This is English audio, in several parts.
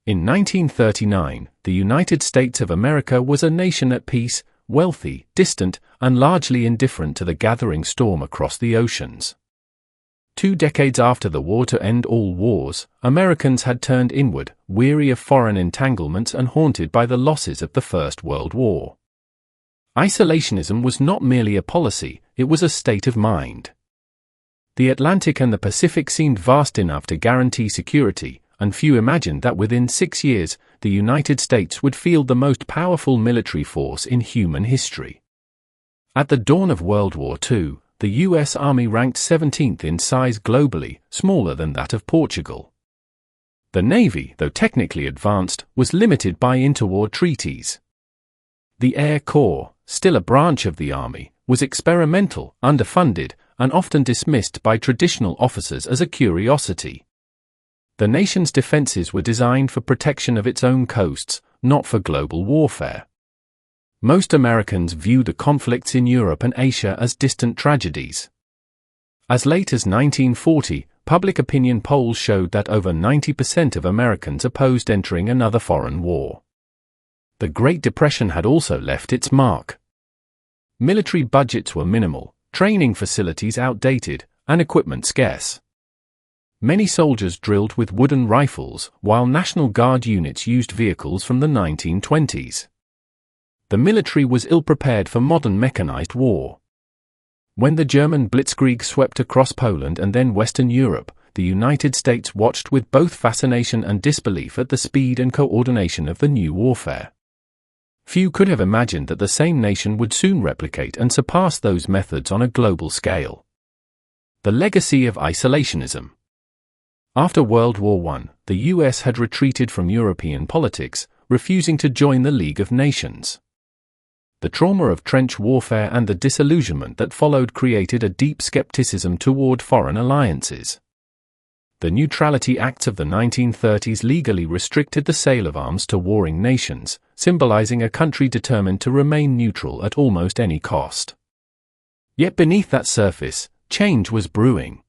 In 1939, the United States of America was a nation at peace, wealthy, distant, and largely indifferent to the gathering storm across the oceans. 2 decades after the war to end all wars, Americans had turned inward, weary of foreign entanglements and haunted by the losses of the First World War. Isolationism was not merely a policy, it was a state of mind. The Atlantic and the Pacific seemed vast enough to guarantee security, and few imagined that within 6 years, the United States would field the most powerful military force in human history. At the dawn of World War II, the U.S. Army ranked 17th in size globally, smaller than that of Portugal. The Navy, though technically advanced, was limited by interwar treaties. The Air Corps, still a branch of the Army, was experimental, underfunded, and often dismissed by traditional officers as a curiosity. The nation's defenses were designed for protection of its own coasts, not for global warfare. Most Americans viewed the conflicts in Europe and Asia as distant tragedies. As late as 1940, public opinion polls showed that over 90% of Americans opposed entering another foreign war. The Great Depression had also left its mark. Military budgets were minimal, training facilities outdated, and equipment scarce. Many soldiers drilled with wooden rifles, while National Guard units used vehicles from the 1920s. The military was ill-prepared for modern mechanized war. When the German blitzkrieg swept across Poland and then Western Europe, the United States watched with both fascination and disbelief at the speed and coordination of the new warfare. Few could have imagined that the same nation would soon replicate and surpass those methods on a global scale. The legacy of isolationism. After World War I, the U.S. had retreated from European politics, refusing to join the League of Nations. The trauma of trench warfare and the disillusionment that followed created a deep skepticism toward foreign alliances. The Neutrality Acts of the 1930s legally restricted the sale of arms to warring nations, symbolizing a country determined to remain neutral at almost any cost. Yet beneath that surface, change was brewing.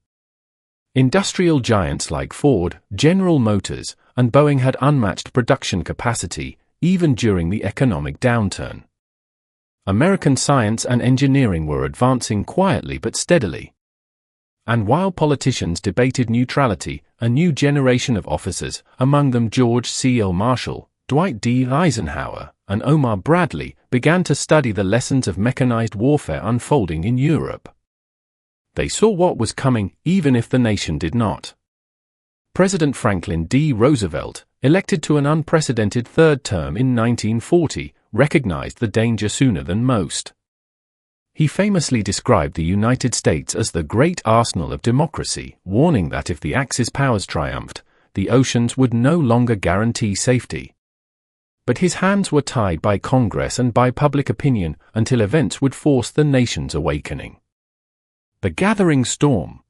Industrial giants like Ford, General Motors, and Boeing had unmatched production capacity, even during the economic downturn. American science and engineering were advancing quietly but steadily. And while politicians debated neutrality, a new generation of officers, among them George C. L. Marshall, Dwight D. Eisenhower, and Omar Bradley, began to study the lessons of mechanized warfare unfolding in Europe. They saw what was coming, even if the nation did not. President Franklin D. Roosevelt, elected to an unprecedented third term in 1940, recognized the danger sooner than most. He famously described the United States as the great arsenal of democracy, warning that if the Axis powers triumphed, the oceans would no longer guarantee safety. But his hands were tied by Congress and by public opinion until events would force the nation's awakening. The gathering storm.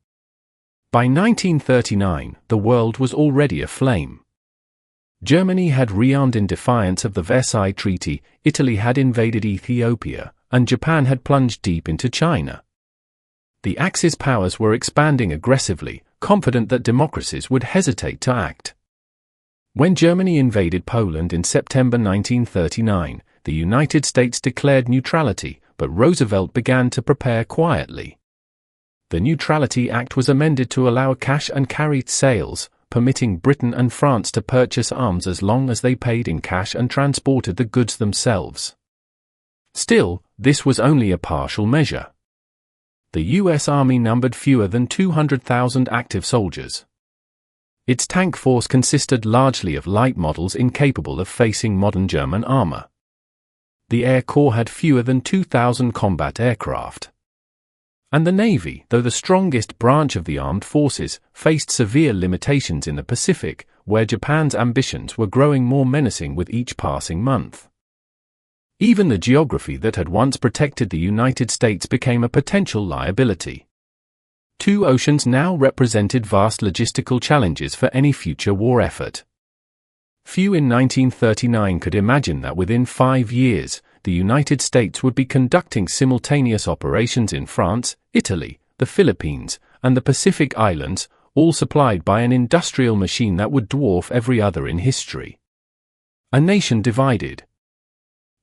By 1939, the world was already aflame. Germany had rearmed in defiance of the Versailles Treaty, Italy had invaded Ethiopia, and Japan had plunged deep into China. The Axis powers were expanding aggressively, confident that democracies would hesitate to act. When Germany invaded Poland in September 1939, the United States declared neutrality, but Roosevelt began to prepare quietly. The Neutrality Act was amended to allow cash and carry sales, permitting Britain and France to purchase arms as long as they paid in cash and transported the goods themselves. Still, this was only a partial measure. The U.S. Army numbered fewer than 200,000 active soldiers. Its tank force consisted largely of light models incapable of facing modern German armor. The Air Corps had fewer than 2,000 combat aircraft. And the Navy, though the strongest branch of the armed forces, faced severe limitations in the Pacific, where Japan's ambitions were growing more menacing with each passing month. Even the geography that had once protected the United States became a potential liability. 2 oceans now represented vast logistical challenges for any future war effort. Few in 1939 could imagine that within 5 years, the United States would be conducting simultaneous operations in France, Italy, the Philippines, and the Pacific Islands, all supplied by an industrial machine that would dwarf every other in history. A nation divided.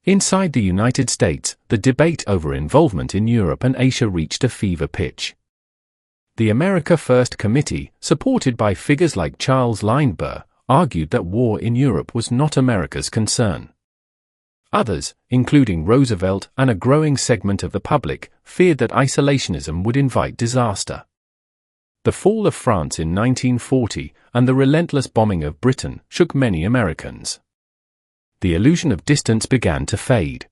Inside the United States, the debate over involvement in Europe and Asia reached a fever pitch. The America First Committee, supported by figures like Charles Lindbergh, argued that war in Europe was not America's concern. Others, including Roosevelt and a growing segment of the public, feared that isolationism would invite disaster. The fall of France in 1940 and the relentless bombing of Britain shook many Americans. The illusion of distance began to fade.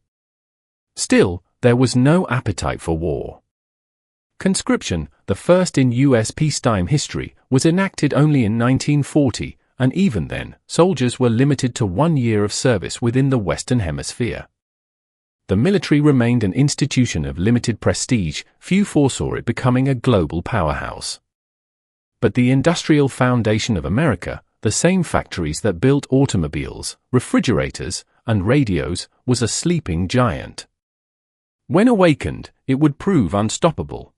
Still, there was no appetite for war. Conscription, the first in U.S. peacetime history, was enacted only in 1940, and even then, soldiers were limited to 1 year of service within the Western Hemisphere. The military remained an institution of limited prestige, few foresaw it becoming a global powerhouse. But the industrial foundation of America, the same factories that built automobiles, refrigerators, and radios, was a sleeping giant. When awakened, it would prove unstoppable.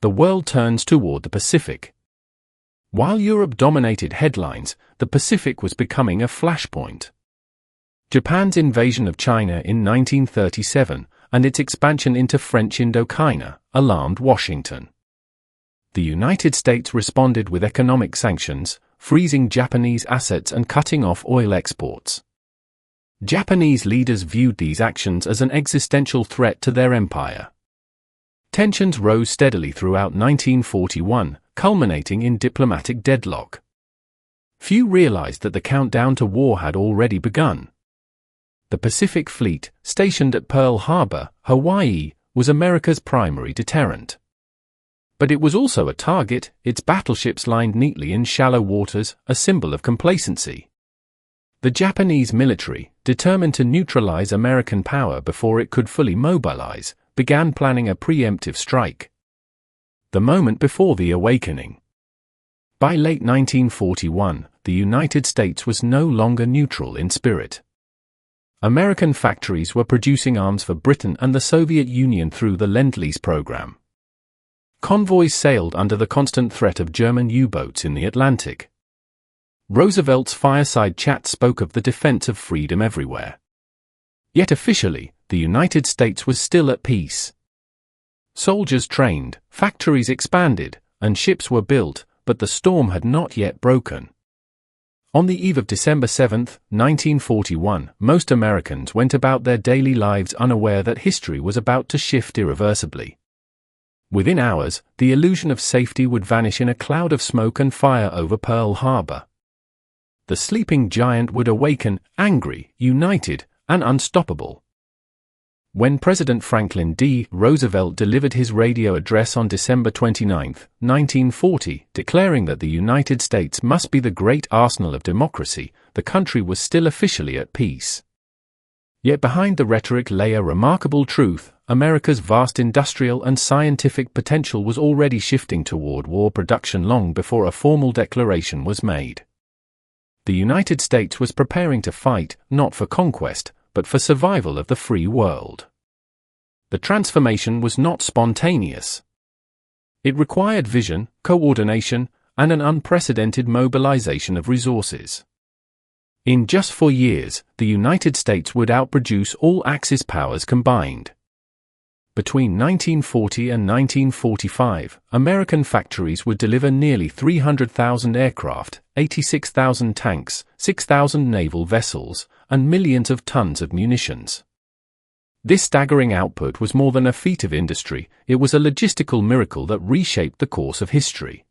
The world turns toward the Pacific. While Europe dominated headlines, the Pacific was becoming a flashpoint. Japan's invasion of China in 1937 and its expansion into French Indochina alarmed Washington. The United States responded with economic sanctions, freezing Japanese assets and cutting off oil exports. Japanese leaders viewed these actions as an existential threat to their empire. Tensions rose steadily throughout 1941, culminating in diplomatic deadlock. Few realized that the countdown to war had already begun. The Pacific Fleet, stationed at Pearl Harbor, Hawaii, was America's primary deterrent. But it was also a target, its battleships lined neatly in shallow waters, a symbol of complacency. The Japanese military, determined to neutralize American power before it could fully mobilize, began planning a preemptive strike. The moment before the awakening. By late 1941, the United States was no longer neutral in spirit. American factories were producing arms for Britain and the Soviet Union through the Lend-Lease program. Convoys sailed under the constant threat of German U-boats in the Atlantic. Roosevelt's fireside chat spoke of the defense of freedom everywhere. Yet officially, the United States was still at peace. Soldiers trained, factories expanded, and ships were built, but the storm had not yet broken. On the eve of December 7, 1941, most Americans went about their daily lives unaware that history was about to shift irreversibly. Within hours, the illusion of safety would vanish in a cloud of smoke and fire over Pearl Harbor. The sleeping giant would awaken, angry, united, and unstoppable. When President Franklin D. Roosevelt delivered his radio address on December 29, 1940, declaring that the United States must be the great arsenal of democracy, the country was still officially at peace. Yet behind the rhetoric lay a remarkable truth: America's vast industrial and scientific potential was already shifting toward war production long before a formal declaration was made. The United States was preparing to fight, not for conquest, but for survival of the free world. The transformation was not spontaneous. It required vision, coordination, and an unprecedented mobilization of resources. In just 4 years, the United States would outproduce all Axis powers combined. Between 1940 and 1945, American factories would deliver nearly 300,000 aircraft, 86,000 tanks, 6,000 naval vessels, and millions of tons of munitions. This staggering output was more than a feat of industry, it was a logistical miracle that reshaped the course of history.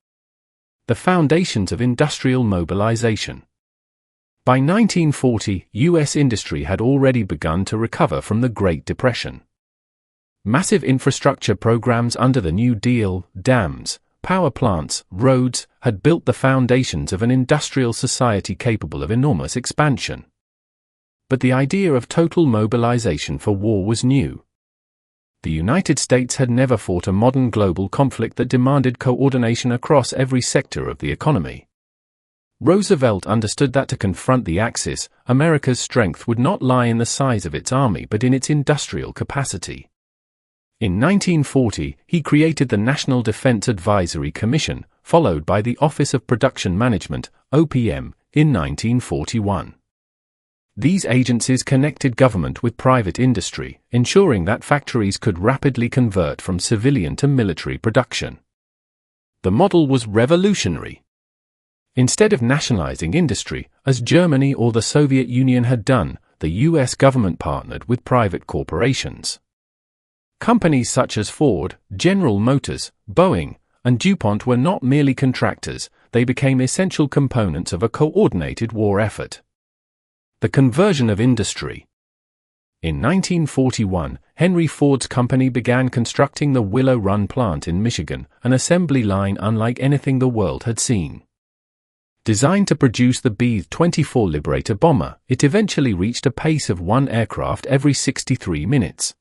The foundations of industrial mobilization. By 1940, U.S. industry had already begun to recover from the Great Depression. Massive infrastructure programs under the New Deal, dams, power plants, roads, had built the foundations of an industrial society capable of enormous expansion. But the idea of total mobilization for war was new. The United States had never fought a modern global conflict that demanded coordination across every sector of the economy. Roosevelt understood that to confront the Axis, America's strength would not lie in the size of its army but in its industrial capacity. In 1940, he created the National Defense Advisory Commission, followed by the Office of Production Management, OPM, in 1941. These agencies connected government with private industry, ensuring that factories could rapidly convert from civilian to military production. The model was revolutionary. Instead of nationalizing industry, as Germany or the Soviet Union had done, the US government partnered with private corporations. Companies such as Ford, General Motors, Boeing, and DuPont were not merely contractors, they became essential components of a coordinated war effort. The conversion of industry. In 1941, Henry Ford's company began constructing the Willow Run plant in Michigan, an assembly line unlike anything the world had seen. Designed to produce the B-24 Liberator bomber, it eventually reached a pace of one aircraft every 63 minutes.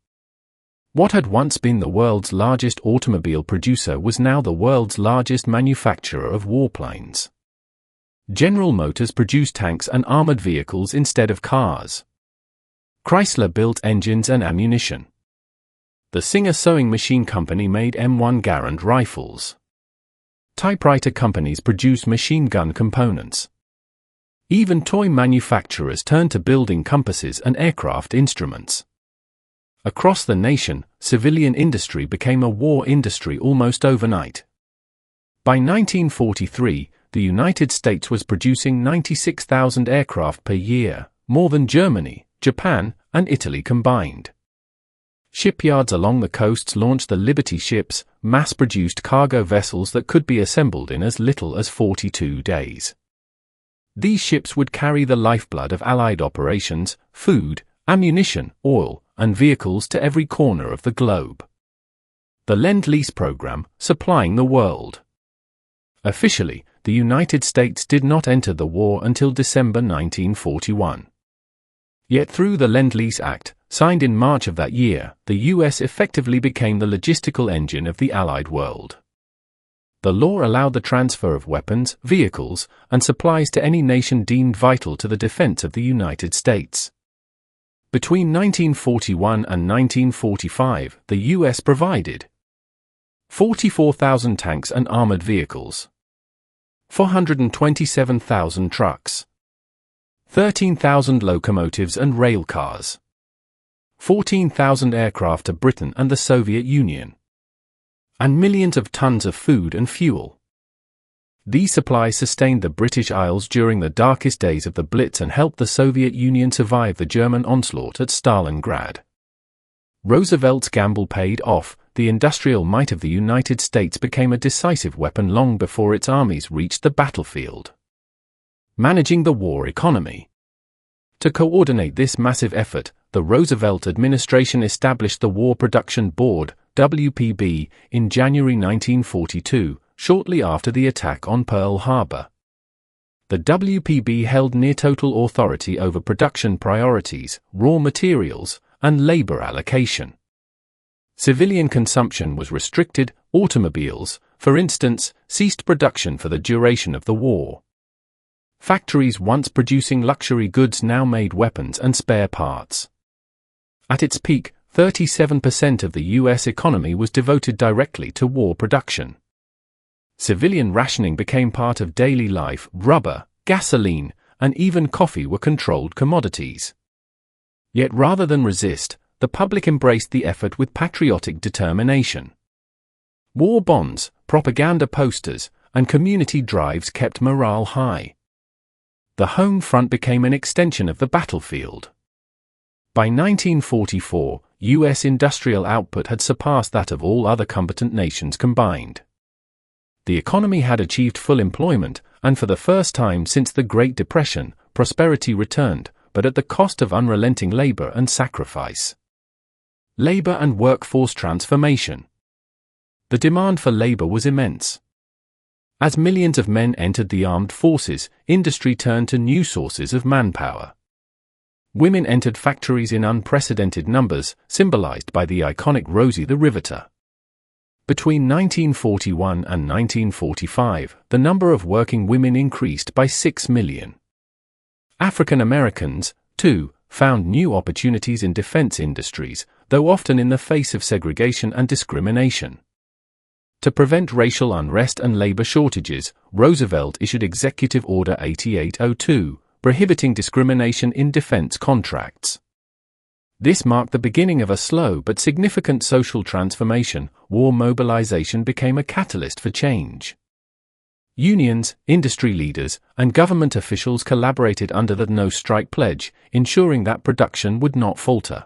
What had once been the world's largest automobile producer was now the world's largest manufacturer of warplanes. General Motors produced tanks and armored vehicles instead of cars. Chrysler built engines and ammunition. The Singer Sewing Machine Company made M1 Garand rifles. Typewriter companies produced machine gun components. Even toy manufacturers turned to building compasses and aircraft instruments. Across the nation, civilian industry became a war industry almost overnight. By 1943, the United States was producing 96,000 aircraft per year, more than Germany, Japan, and Italy combined. Shipyards along the coasts launched the Liberty ships, mass-produced cargo vessels that could be assembled in as little as 42 days. These ships would carry the lifeblood of Allied operations, food, ammunition, oil, and vehicles to every corner of the globe. The Lend-Lease program, supplying the world. Officially, the United States did not enter the war until December 1941. Yet through the Lend-Lease Act, signed in March of that year, the US effectively became the logistical engine of the Allied world. The law allowed the transfer of weapons, vehicles, and supplies to any nation deemed vital to the defense of the United States. Between 1941 and 1945, the US provided 44,000 tanks and armored vehicles, 427,000 trucks, 13,000 locomotives and rail cars, 14,000 aircraft to Britain and the Soviet Union, and millions of tons of food and fuel. These supplies sustained the British Isles during the darkest days of the Blitz and helped the Soviet Union survive the German onslaught at Stalingrad. Roosevelt's gamble paid off. The industrial might of the United States became a decisive weapon long before its armies reached the battlefield. Managing the war economy. To coordinate this massive effort, the Roosevelt administration established the War Production Board, WPB, in January 1942, shortly after the attack on Pearl Harbor. The WPB held near-total authority over production priorities, raw materials, and labor allocation. Civilian consumption was restricted. Automobiles, for instance, ceased production for the duration of the war. Factories once producing luxury goods now made weapons and spare parts. At its peak, 37% of the US economy was devoted directly to war production. Civilian rationing became part of daily life. Rubber, gasoline, and even coffee were controlled commodities. Yet rather than resist, the public embraced the effort with patriotic determination. War bonds, propaganda posters, and community drives kept morale high. The home front became an extension of the battlefield. By 1944, US industrial output had surpassed that of all other combatant nations combined. The economy had achieved full employment, and for the first time since the Great Depression, prosperity returned, but at the cost of unrelenting labor and sacrifice. Labor and workforce transformation. The demand for labor was immense. As millions of men entered the armed forces, industry turned to new sources of manpower. Women entered factories in unprecedented numbers, symbolized by the iconic Rosie the Riveter. Between 1941 and 1945, the number of working women increased by 6 million. African Americans, too, found new opportunities in defense industries, though often in the face of segregation and discrimination. To prevent racial unrest and labor shortages, Roosevelt issued Executive Order 8802, prohibiting discrimination in defense contracts. This marked the beginning of a slow but significant social transformation. War mobilization became a catalyst for change. Unions, industry leaders, and government officials collaborated under the no-strike pledge, ensuring that production would not falter.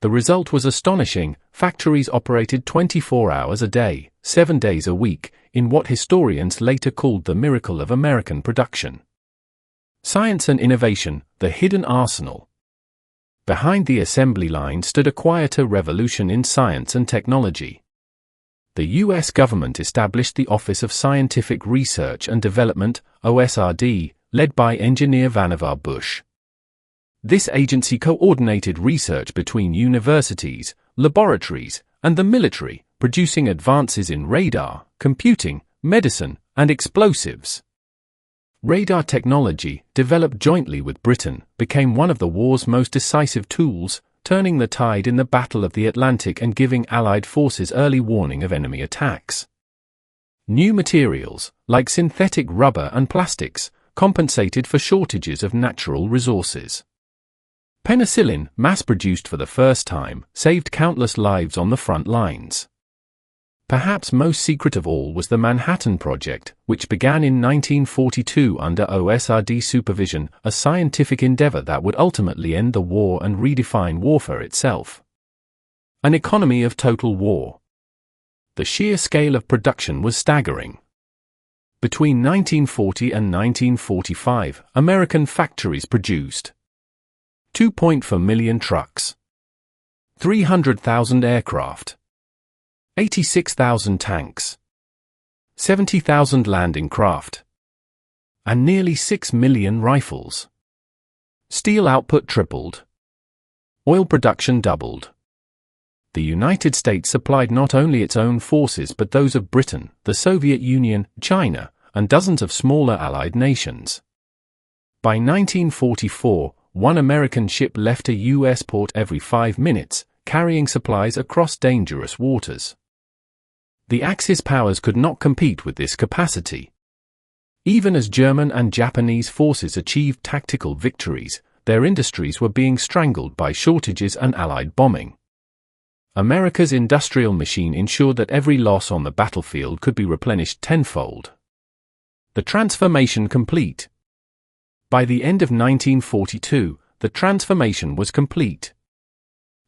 The result was astonishing. Factories operated 24 hours a day, 7 days a week, in what historians later called the miracle of American production. Science and innovation, the hidden arsenal. Behind the assembly line stood a quieter revolution in science and technology. The U.S. government established the Office of Scientific Research and Development, OSRD, led by engineer Vannevar Bush. This agency coordinated research between universities, laboratories, and the military, producing advances in radar, computing, medicine, and explosives. Radar technology, developed jointly with Britain, became one of the war's most decisive tools, turning the tide in the Battle of the Atlantic and giving Allied forces early warning of enemy attacks. New materials, like synthetic rubber and plastics, compensated for shortages of natural resources. Penicillin, mass-produced for the first time, saved countless lives on the front lines. Perhaps most secret of all was the Manhattan Project, which began in 1942 under OSRD supervision, a scientific endeavor that would ultimately end the war and redefine warfare itself. An economy of total war. The sheer scale of production was staggering. Between 1940 and 1945, American factories produced 2.4 million trucks, 300,000 aircraft, 86,000 tanks, 70,000 landing craft, and nearly 6 million rifles. Steel output tripled. Oil production doubled. The United States supplied not only its own forces but those of Britain, the Soviet Union, China, and dozens of smaller Allied nations. By 1944, one American ship left a U.S. port every 5 minutes, carrying supplies across dangerous waters. The Axis powers could not compete with this capacity. Even as German and Japanese forces achieved tactical victories, their industries were being strangled by shortages and Allied bombing. America's industrial machine ensured that every loss on the battlefield could be replenished tenfold. The transformation complete. By the end of 1942, the transformation was complete.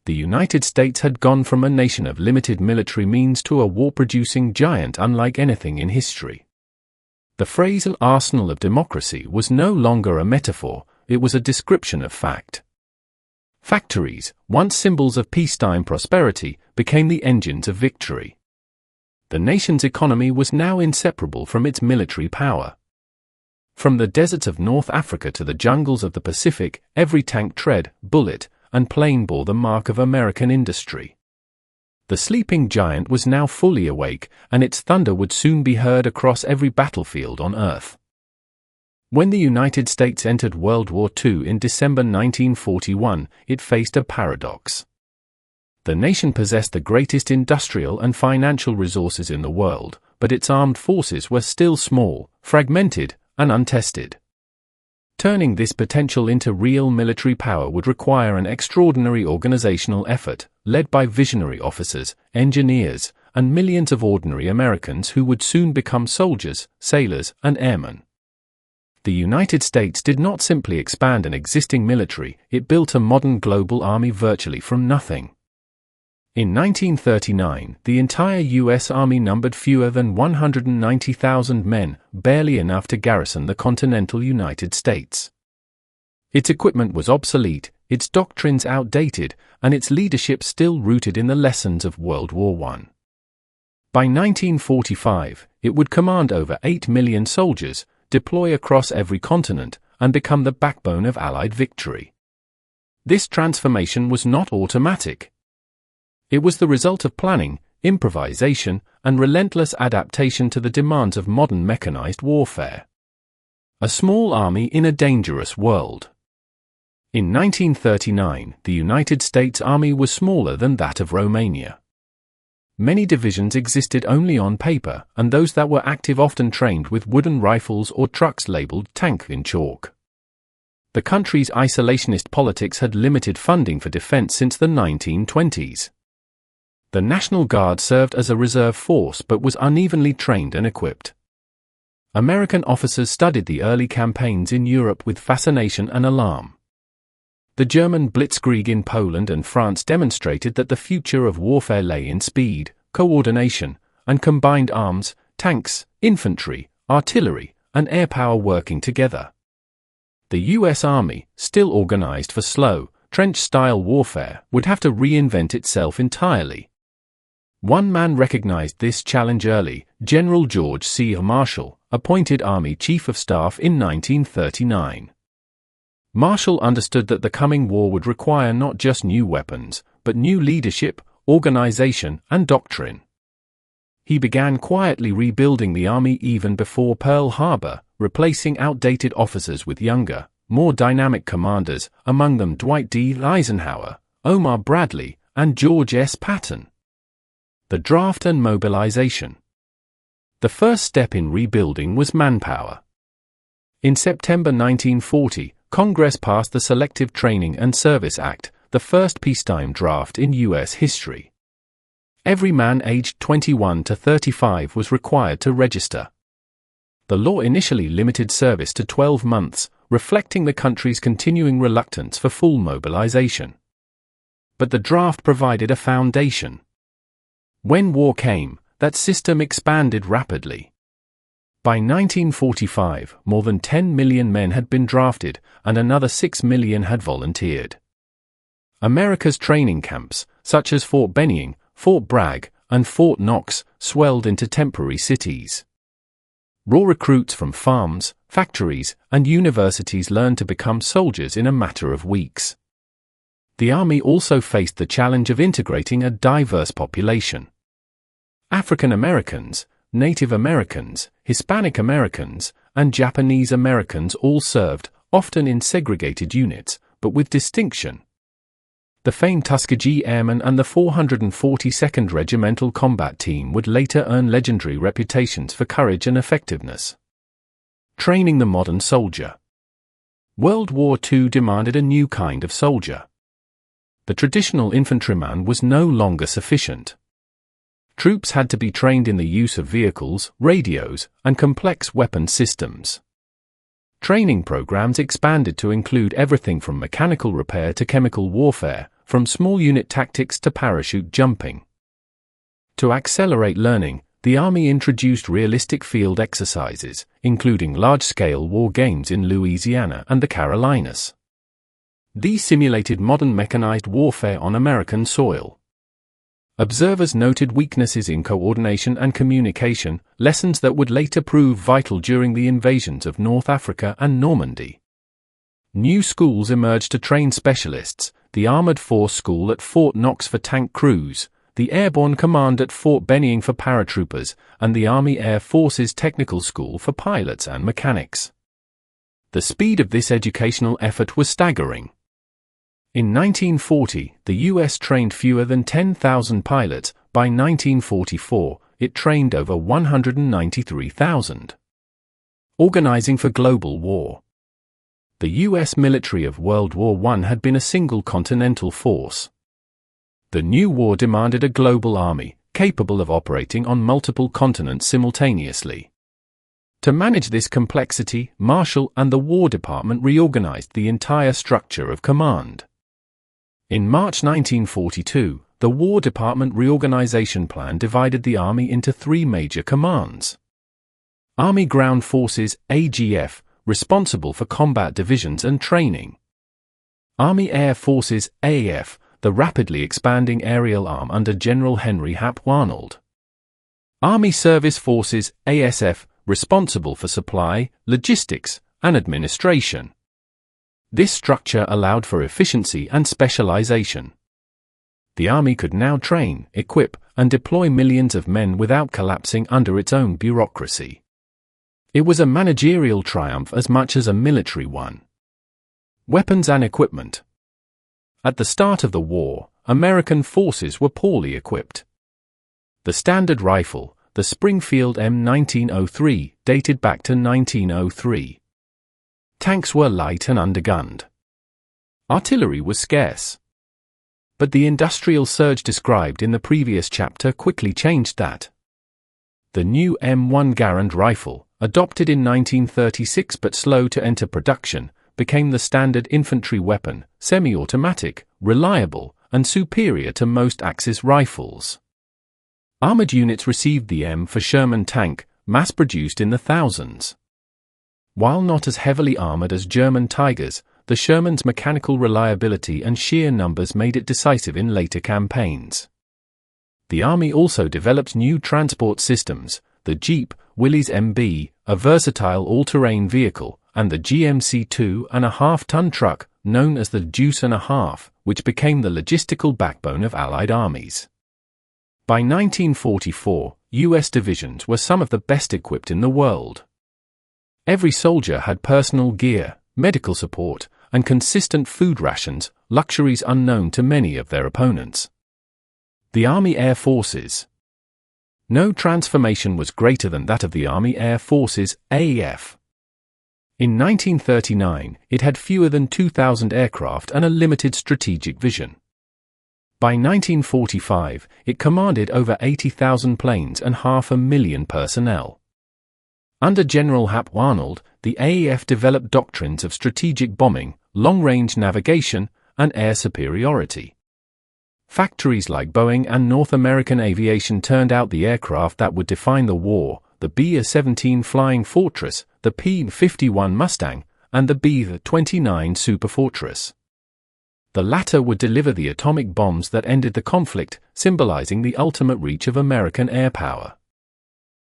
The United States had gone from a nation of limited military means to a war-producing giant unlike anything in history. The phrase "an arsenal of democracy" was no longer a metaphor, it was a description of fact. Factories, once symbols of peacetime prosperity, became the engines of victory. The nation's economy was now inseparable from its military power. From the deserts of North Africa to the jungles of the Pacific, every tank tread, bullet, and plane bore the mark of American industry. The sleeping giant was now fully awake, and its thunder would soon be heard across every battlefield on Earth. When the United States entered World War II in December 1941, it faced a paradox. The nation possessed the greatest industrial and financial resources in the world, but its armed forces were still small, fragmented, and untested. Turning this potential into real military power would require an extraordinary organizational effort, led by visionary officers, engineers, and millions of ordinary Americans who would soon become soldiers, sailors, and airmen. The United States did not simply expand an existing military, it built a modern global army virtually from nothing. In 1939, the entire U.S. Army numbered fewer than 190,000 men, barely enough to garrison the continental United States. Its equipment was obsolete, its doctrines outdated, and its leadership still rooted in the lessons of World War I. By 1945, it would command over 8 million soldiers, deploy across every continent, and become the backbone of Allied victory. This transformation was not automatic. It was the result of planning, improvisation, and relentless adaptation to the demands of modern mechanized warfare. A small army in a dangerous world. In 1939, the United States Army was smaller than that of Romania. Many divisions existed only on paper, and those that were active often trained with wooden rifles or trucks labeled tank in chalk. The country's isolationist politics had limited funding for defense since the 1920s. The National Guard served as a reserve force but was unevenly trained and equipped. American officers studied the early campaigns in Europe with fascination and alarm. The German blitzkrieg in Poland and France demonstrated that the future of warfare lay in speed, coordination, and combined arms, tanks, infantry, artillery, and air power working together. The U.S. Army, still organized for slow, trench-style warfare, would have to reinvent itself entirely. One man recognized this challenge early: General George C. Marshall, appointed Army Chief of Staff in 1939. Marshall understood that the coming war would require not just new weapons, but new leadership, organization, and doctrine. He began quietly rebuilding the Army even before Pearl Harbor, replacing outdated officers with younger, more dynamic commanders, among them Dwight D. Eisenhower, Omar Bradley, and George S. Patton. The draft and mobilization. The first step in rebuilding was manpower. In September 1940, Congress passed the Selective Training and Service Act, the first peacetime draft in U.S. history. Every man aged 21 to 35 was required to register. The law initially limited service to 12 months, reflecting the country's continuing reluctance for full mobilization. But the draft provided a foundation. When war came, that system expanded rapidly. By 1945, more than 10 million men had been drafted, and another 6 million had volunteered. America's training camps, such as Fort Benning, Fort Bragg, and Fort Knox, swelled into temporary cities. Raw recruits from farms, factories, and universities learned to become soldiers in a matter of weeks. The Army also faced the challenge of integrating a diverse population. African Americans, Native Americans, Hispanic Americans, and Japanese Americans all served, often in segregated units, but with distinction. The famed Tuskegee Airmen and the 442nd Regimental Combat Team would later earn legendary reputations for courage and effectiveness. Training the modern soldier. World War II demanded a new kind of soldier. The traditional infantryman was no longer sufficient. Troops had to be trained in the use of vehicles, radios, and complex weapon systems. Training programs expanded to include everything from mechanical repair to chemical warfare, from small unit tactics to parachute jumping. To accelerate learning, the Army introduced realistic field exercises, including large-scale war games in Louisiana and the Carolinas. These simulated modern mechanized warfare on American soil. Observers noted weaknesses in coordination and communication, lessons that would later prove vital during the invasions of North Africa and Normandy. New schools emerged to train specialists: the Armored Force School at Fort Knox for tank crews, the Airborne Command at Fort Benning for paratroopers, and the Army Air Force's Technical School for pilots and mechanics. The speed of this educational effort was staggering. In 1940, the U.S. trained fewer than 10,000 pilots. By 1944, it trained over 193,000. Organizing for global war. The U.S. military of World War I had been a single continental force. The new war demanded a global army, capable of operating on multiple continents simultaneously. To manage this complexity, Marshall and the War Department reorganized the entire structure of command. In March 1942, the War Department Reorganization Plan divided the Army into three major commands. Army Ground Forces, AGF, responsible for combat divisions and training. Army Air Forces, AAF, the rapidly expanding aerial arm under General Henry Hap Arnold. Army Service Forces, ASF, responsible for supply, logistics, and administration. This structure allowed for efficiency and specialization. The Army could now train, equip, and deploy millions of men without collapsing under its own bureaucracy. It was a managerial triumph as much as a military one. Weapons and equipment. At the start of the war, American forces were poorly equipped. The standard rifle, the Springfield M1903, dated back to 1903. Tanks were light and undergunned. Artillery was scarce. But the industrial surge described in the previous chapter quickly changed that. The new M1 Garand rifle, adopted in 1936 but slow to enter production, became the standard infantry weapon, semi-automatic, reliable, and superior to most Axis rifles. Armored units received the M for Sherman tank, mass-produced in the thousands. While not as heavily armored as German Tigers, the Sherman's mechanical reliability and sheer numbers made it decisive in later campaigns. The Army also developed new transport systems, the Jeep, Willys MB, a versatile all-terrain vehicle, and the GMC 2.5-ton truck, known as the Deuce and a Half, which became the logistical backbone of Allied armies. By 1944, U.S. divisions were some of the best equipped in the world. Every soldier had personal gear, medical support, and consistent food rations, luxuries unknown to many of their opponents. The Army Air Forces. No transformation was greater than that of the Army Air Forces, AAF. In 1939, it had fewer than 2,000 aircraft and a limited strategic vision. By 1945, it commanded over 80,000 planes and 500,000 personnel. Under General Hap Arnold, the AAF developed doctrines of strategic bombing, long-range navigation, and air superiority. Factories like Boeing and North American Aviation turned out the aircraft that would define the war: the B-17 Flying Fortress, the P-51 Mustang, and the B-29 Superfortress. The latter would deliver the atomic bombs that ended the conflict, symbolizing the ultimate reach of American air power.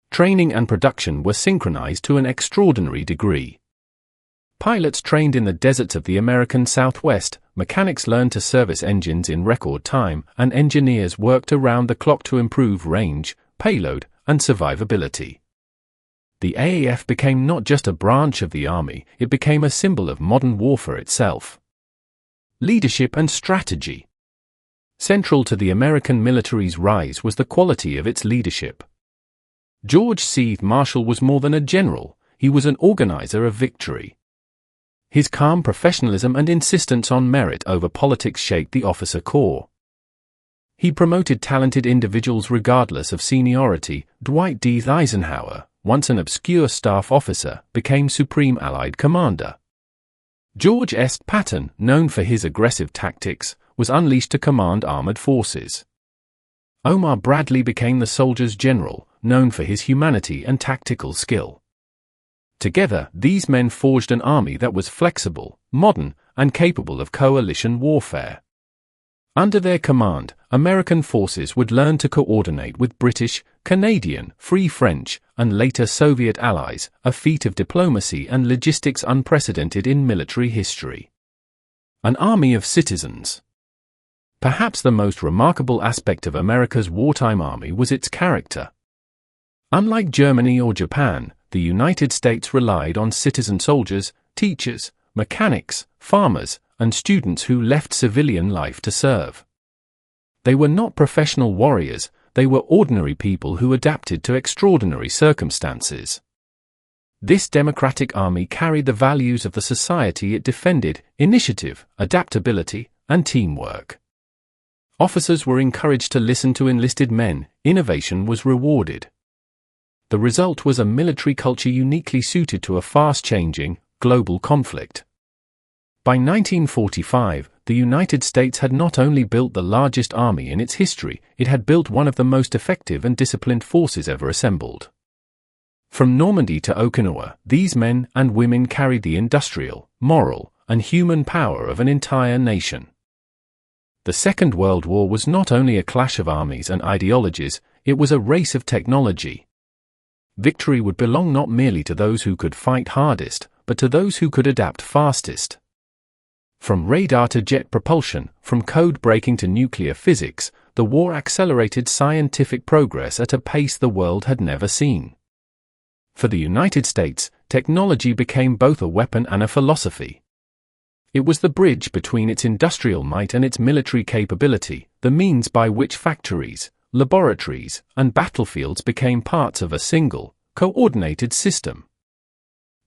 Training and production were synchronized to an extraordinary degree. Pilots trained in the deserts of the American Southwest, mechanics learned to service engines in record time, and engineers worked around the clock to improve range, payload, and survivability. The AAF became not just a branch of the Army, it became a symbol of modern warfare itself. Leadership and strategy. Central to the American military's rise was the quality of its leadership. George C. Marshall was more than a general, he was an organizer of victory. His calm professionalism and insistence on merit over politics shaped the officer corps. He promoted talented individuals regardless of seniority. Dwight D. Eisenhower, once an obscure staff officer, became Supreme Allied Commander. George S. Patton, known for his aggressive tactics, was unleashed to command armored forces. Omar Bradley became the soldier's general, known for his humanity and tactical skill. Together, these men forged an army that was flexible, modern, and capable of coalition warfare. Under their command, American forces would learn to coordinate with British, Canadian, Free French, and later Soviet allies, a feat of diplomacy and logistics unprecedented in military history. An army of citizens. Perhaps the most remarkable aspect of America's wartime army was its character. Unlike Germany or Japan, the United States relied on citizen soldiers, teachers, mechanics, farmers, and students who left civilian life to serve. They were not professional warriors, they were ordinary people who adapted to extraordinary circumstances. This democratic army carried the values of the society it defended: initiative, adaptability, and teamwork. Officers were encouraged to listen to enlisted men, innovation was rewarded. The result was a military culture uniquely suited to a fast-changing, global conflict. By 1945, the United States had not only built the largest army in its history, it had built one of the most effective and disciplined forces ever assembled. From Normandy to Okinawa, these men and women carried the industrial, moral, and human power of an entire nation. The Second World War was not only a clash of armies and ideologies, it was a race of technology. Victory would belong not merely to those who could fight hardest, but to those who could adapt fastest. From radar to jet propulsion, from code breaking to nuclear physics, the war accelerated scientific progress at a pace the world had never seen. For the United States, technology became both a weapon and a philosophy. It was the bridge between its industrial might and its military capability, the means by which factories, laboratories, and battlefields became parts of a single, coordinated system.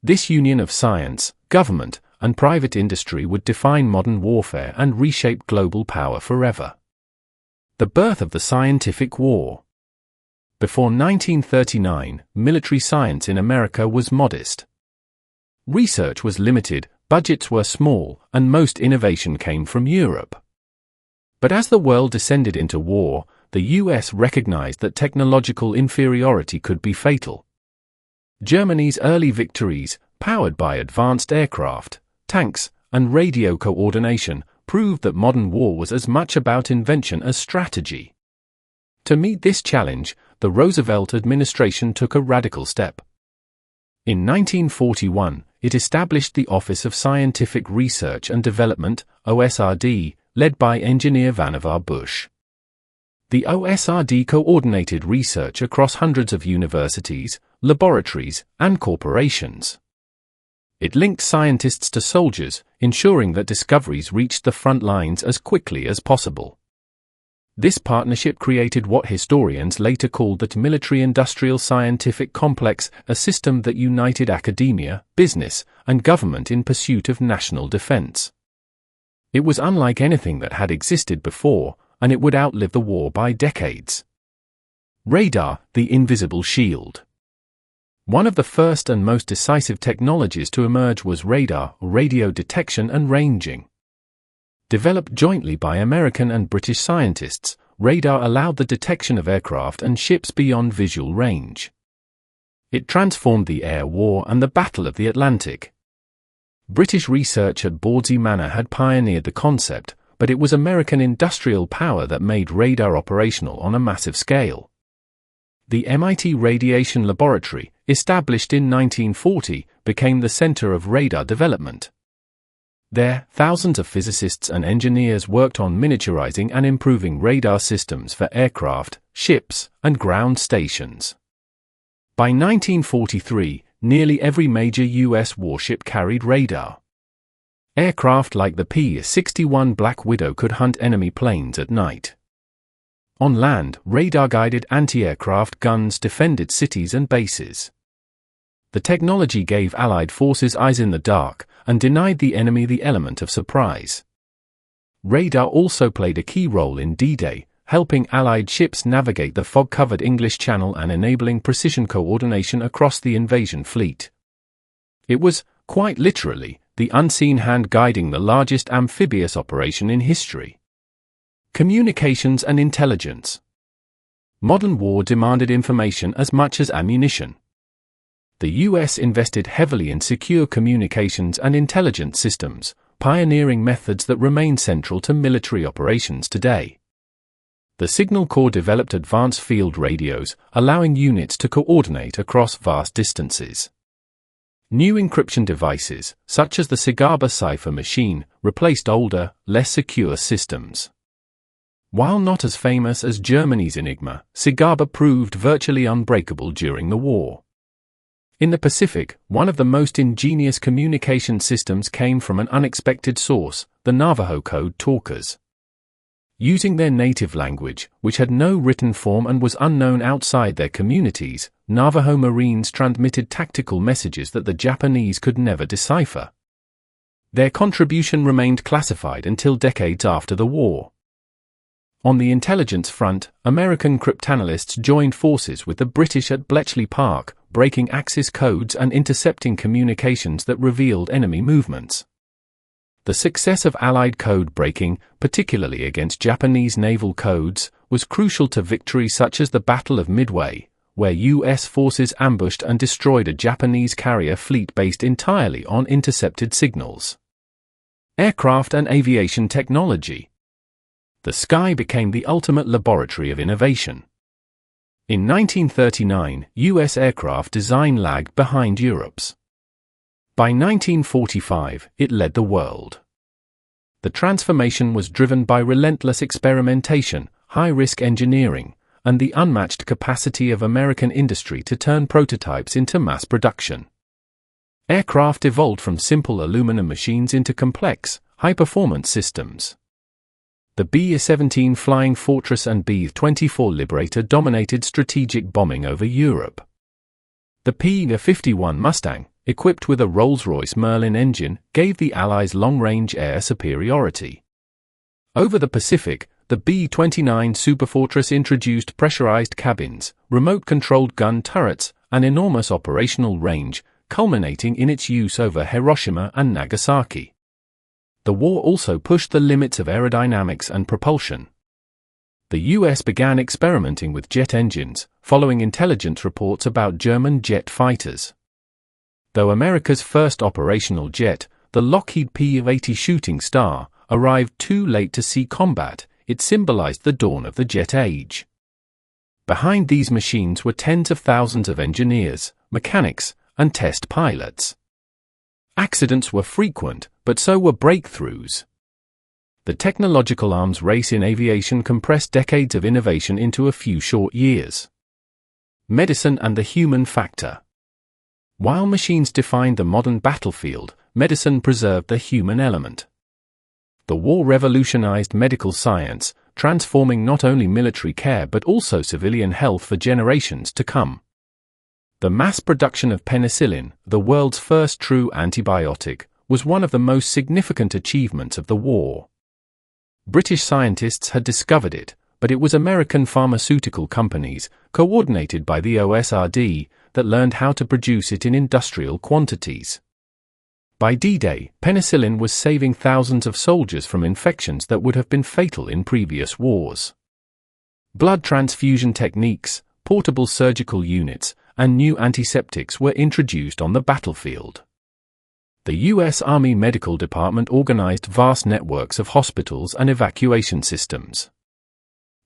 This union of science, government, and private industry would define modern warfare and reshape global power forever. The birth of the scientific war. Before 1939, military science in America was modest. Research was limited, budgets were small, and most innovation came from Europe. But as the world descended into war, the US recognized that technological inferiority could be fatal. Germany's early victories, powered by advanced aircraft, tanks, and radio coordination, proved that modern war was as much about invention as strategy. To meet this challenge, the Roosevelt administration took a radical step. In 1941, it established the Office of Scientific Research and Development, OSRD, led by engineer Vannevar Bush. The OSRD coordinated research across hundreds of universities, laboratories, and corporations. It linked scientists to soldiers, ensuring that discoveries reached the front lines as quickly as possible. This partnership created what historians later called the military-industrial scientific complex, a system that united academia, business, and government in pursuit of national defense. It was unlike anything that had existed before, and it would outlive the war by decades. Radar, the invisible shield. One of the first and most decisive technologies to emerge was radar, radio detection and ranging. Developed jointly by American and British scientists, radar allowed the detection of aircraft and ships beyond visual range. It transformed the air war and the Battle of the Atlantic. British research at Bawdsey Manor had pioneered the concept, but it was American industrial power that made radar operational on a massive scale. The MIT Radiation Laboratory, established in 1940, became the center of radar development. There, thousands of physicists and engineers worked on miniaturizing and improving radar systems for aircraft, ships, and ground stations. By 1943, nearly every major U.S. warship carried radar. Aircraft like the P-61 Black Widow could hunt enemy planes at night. On land, radar-guided anti-aircraft guns defended cities and bases. The technology gave Allied forces eyes in the dark and denied the enemy the element of surprise. Radar also played a key role in D-Day, helping Allied ships navigate the fog-covered English Channel and enabling precision coordination across the invasion fleet. It was, quite literally, the unseen hand guiding the largest amphibious operation in history. Communications and intelligence. Modern war demanded information as much as ammunition. The U.S. invested heavily in secure communications and intelligence systems, pioneering methods that remain central to military operations today. The Signal Corps developed advanced field radios, allowing units to coordinate across vast distances. New encryption devices, such as the Sigaba cipher machine, replaced older, less secure systems. While not as famous as Germany's Enigma, Sigaba proved virtually unbreakable during the war. In the Pacific, one of the most ingenious communication systems came from an unexpected source, the Navajo code talkers. Using their native language, which had no written form and was unknown outside their communities, Navajo Marines transmitted tactical messages that the Japanese could never decipher. Their contribution remained classified until decades after the war. On the intelligence front, American cryptanalysts joined forces with the British at Bletchley Park, breaking Axis codes and intercepting communications that revealed enemy movements. The success of Allied code breaking, particularly against Japanese naval codes, was crucial to victories such as the Battle of Midway, where U.S. forces ambushed and destroyed a Japanese carrier fleet based entirely on intercepted signals. Aircraft and aviation technology. The sky became the ultimate laboratory of innovation. In 1939, U.S. aircraft design lagged behind Europe's. By 1945, it led the world. The transformation was driven by relentless experimentation, high-risk engineering, and the unmatched capacity of American industry to turn prototypes into mass production. Aircraft evolved from simple aluminum machines into complex, high-performance systems. The B-17 Flying Fortress and B-24 Liberator dominated strategic bombing over Europe. The P-51 Mustang, equipped with a Rolls-Royce Merlin engine, gave the Allies long-range air superiority. Over the Pacific, the B-29 Superfortress introduced pressurized cabins, remote-controlled gun turrets, and enormous operational range, culminating in its use over Hiroshima and Nagasaki. The war also pushed the limits of aerodynamics and propulsion. The US began experimenting with jet engines, following intelligence reports about German jet fighters. Though America's first operational jet, the Lockheed P-80 Shooting Star, arrived too late to see combat, it symbolized the dawn of the jet age. Behind these machines were tens of thousands of engineers, mechanics, and test pilots. Accidents were frequent, but so were breakthroughs. The technological arms race in aviation compressed decades of innovation into a few short years. Medicine and the human factor. While machines defined the modern battlefield, medicine preserved the human element. The war revolutionized medical science, transforming not only military care but also civilian health for generations to come. The mass production of penicillin, the world's first true antibiotic, was one of the most significant achievements of the war. British scientists had discovered it, but it was American pharmaceutical companies, coordinated by the OSRD, that learned how to produce it in industrial quantities. By D-Day, penicillin was saving thousands of soldiers from infections that would have been fatal in previous wars. Blood transfusion techniques, portable surgical units, and new antiseptics were introduced on the battlefield. The U.S. Army Medical Department organized vast networks of hospitals and evacuation systems.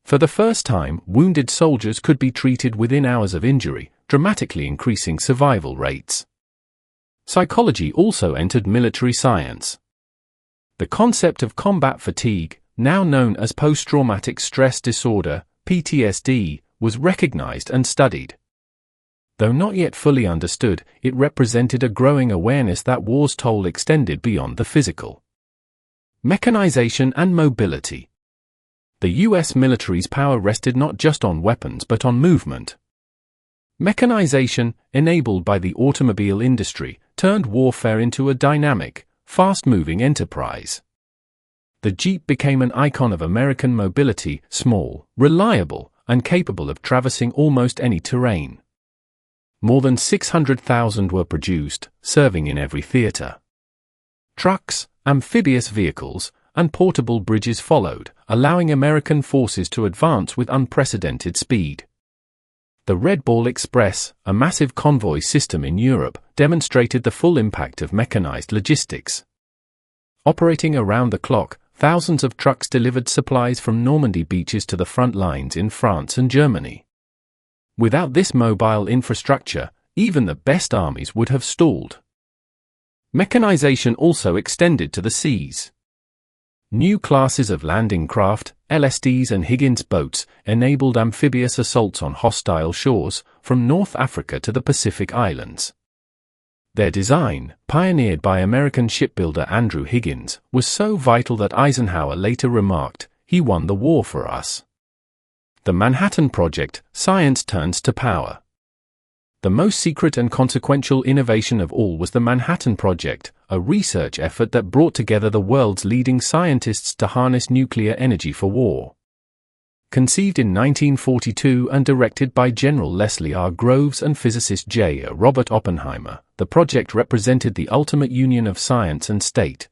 For the first time, wounded soldiers could be treated within hours of injury, dramatically increasing survival rates. Psychology also entered military science. The concept of combat fatigue, now known as post-traumatic stress disorder, PTSD, was recognized and studied. Though not yet fully understood, it represented a growing awareness that war's toll extended beyond the physical. Mechanization and mobility. The U.S. military's power rested not just on weapons but on movement. Mechanization, enabled by the automobile industry, turned warfare into a dynamic, fast-moving enterprise. The Jeep became an icon of American mobility, small, reliable, and capable of traversing almost any terrain. More than 600,000 were produced, serving in every theater. Trucks, amphibious vehicles, and portable bridges followed, allowing American forces to advance with unprecedented speed. The Red Ball Express, a massive convoy system in Europe, demonstrated the full impact of mechanized logistics. Operating around the clock, thousands of trucks delivered supplies from Normandy beaches to the front lines in France and Germany. Without this mobile infrastructure, even the best armies would have stalled. Mechanization also extended to the seas. New classes of landing craft, LSDs and Higgins boats, enabled amphibious assaults on hostile shores, from North Africa to the Pacific Islands. Their design, pioneered by American shipbuilder Andrew Higgins, was so vital that Eisenhower later remarked, "He won the war for us." The Manhattan Project, science turns to power. The most secret and consequential innovation of all was the Manhattan Project, a research effort that brought together the world's leading scientists to harness nuclear energy for war. Conceived in 1942 and directed by General Leslie R. Groves and physicist J. Robert Oppenheimer, the project represented the ultimate union of science and state.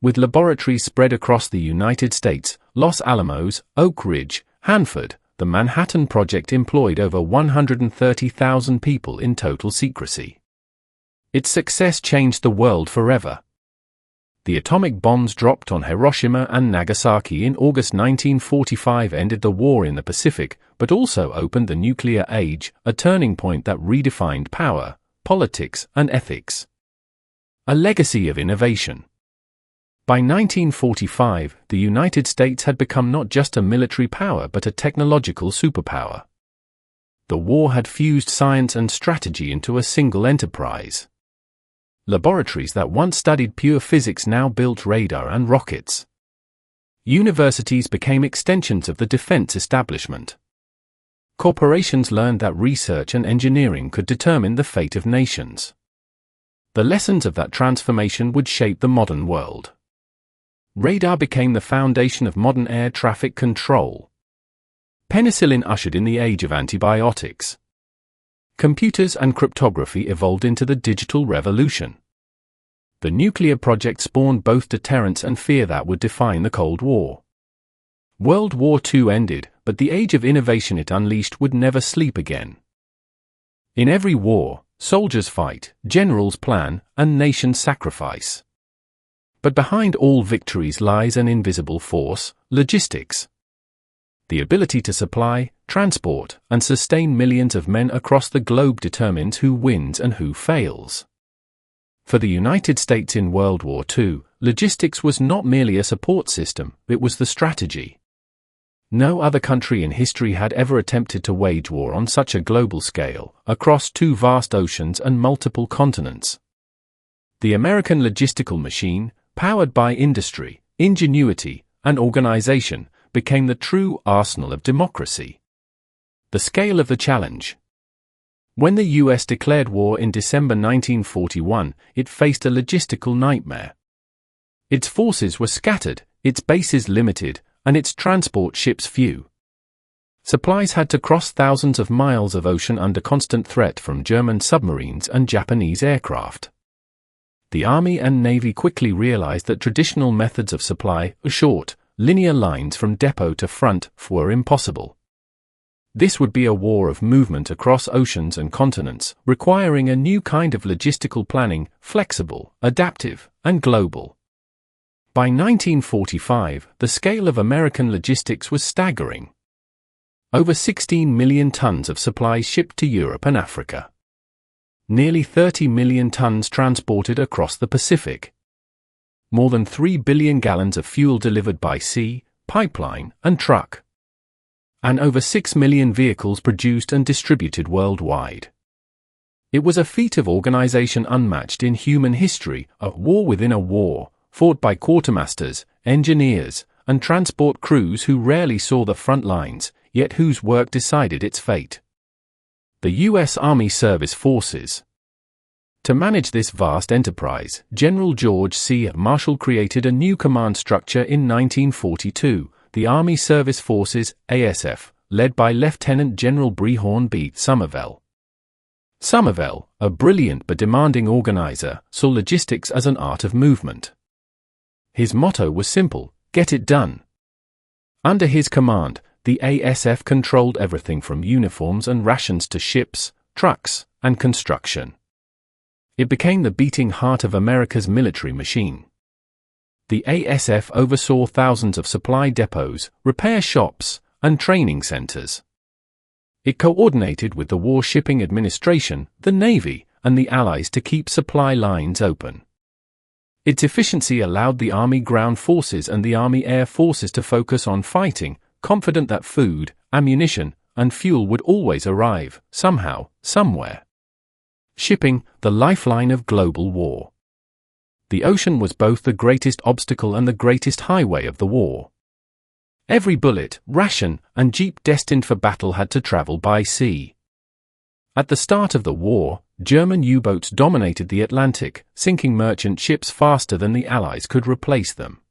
With laboratories spread across the United States, Los Alamos, Oak Ridge, Hanford, the Manhattan Project employed over 130,000 people in total secrecy. Its success changed the world forever. The atomic bombs dropped on Hiroshima and Nagasaki in August 1945 ended the war in the Pacific, but also opened the nuclear age, a turning point that redefined power, politics, and ethics. A legacy of innovation. By 1945, the United States had become not just a military power but a technological superpower. The war had fused science and strategy into a single enterprise. Laboratories that once studied pure physics now built radar and rockets. Universities became extensions of the defense establishment. Corporations learned that research and engineering could determine the fate of nations. The lessons of that transformation would shape the modern world. Radar became the foundation of modern air traffic control. Penicillin ushered in the age of antibiotics. Computers and cryptography evolved into the digital revolution. The nuclear project spawned both deterrence and fear that would define the Cold War. World War II ended, but the age of innovation it unleashed would never sleep again. In every war, soldiers fight, generals plan, and nations sacrifice. But behind all victories lies an invisible force: logistics. The ability to supply, transport, and sustain millions of men across the globe determines who wins and who fails. For the United States in World War II, logistics was not merely a support system, it was the strategy. No other country in history had ever attempted to wage war on such a global scale, across two vast oceans and multiple continents. The American logistical machine, powered by industry, ingenuity, and organization, became the true arsenal of democracy. The scale of the challenge. When the US declared war in December 1941, it faced a logistical nightmare. Its forces were scattered, its bases limited, and its transport ships few. Supplies had to cross thousands of miles of ocean under constant threat from German submarines and Japanese aircraft. The Army and Navy quickly realized that traditional methods of supply, short, linear lines from depot to front, were impossible. This would be a war of movement across oceans and continents, requiring a new kind of logistical planning, flexible, adaptive, and global. By 1945, the scale of American logistics was staggering. Over 16 million tons of supplies shipped to Europe and Africa. Nearly 30 million tons transported across the Pacific. More than 3 billion gallons of fuel delivered by sea, pipeline, and truck. And over 6 million vehicles produced and distributed worldwide. It was a feat of organization unmatched in human history, a war within a war, fought by quartermasters, engineers, and transport crews who rarely saw the front lines, yet whose work decided its fate. The U.S. Army Service Forces. To manage this vast enterprise, General George C. Marshall created a new command structure in 1942, the Army Service Forces, ASF, led by Lieutenant General Brehon B. Somervell. Somervell, a brilliant but demanding organizer, saw logistics as an art of movement. His motto was simple: get it done. Under his command, the ASF controlled everything from uniforms and rations to ships, trucks, and construction. It became the beating heart of America's military machine. The ASF oversaw thousands of supply depots, repair shops, and training centers. It coordinated with the War Shipping Administration, the Navy, and the Allies to keep supply lines open. Its efficiency allowed the Army Ground Forces and the Army Air Forces to focus on fighting, confident that food, ammunition, and fuel would always arrive, somehow, somewhere. Shipping, the lifeline of global war. The ocean was both the greatest obstacle and the greatest highway of the war. Every bullet, ration, and jeep destined for battle had to travel by sea. At the start of the war, German U-boats dominated the Atlantic, sinking merchant ships faster than the Allies could replace them.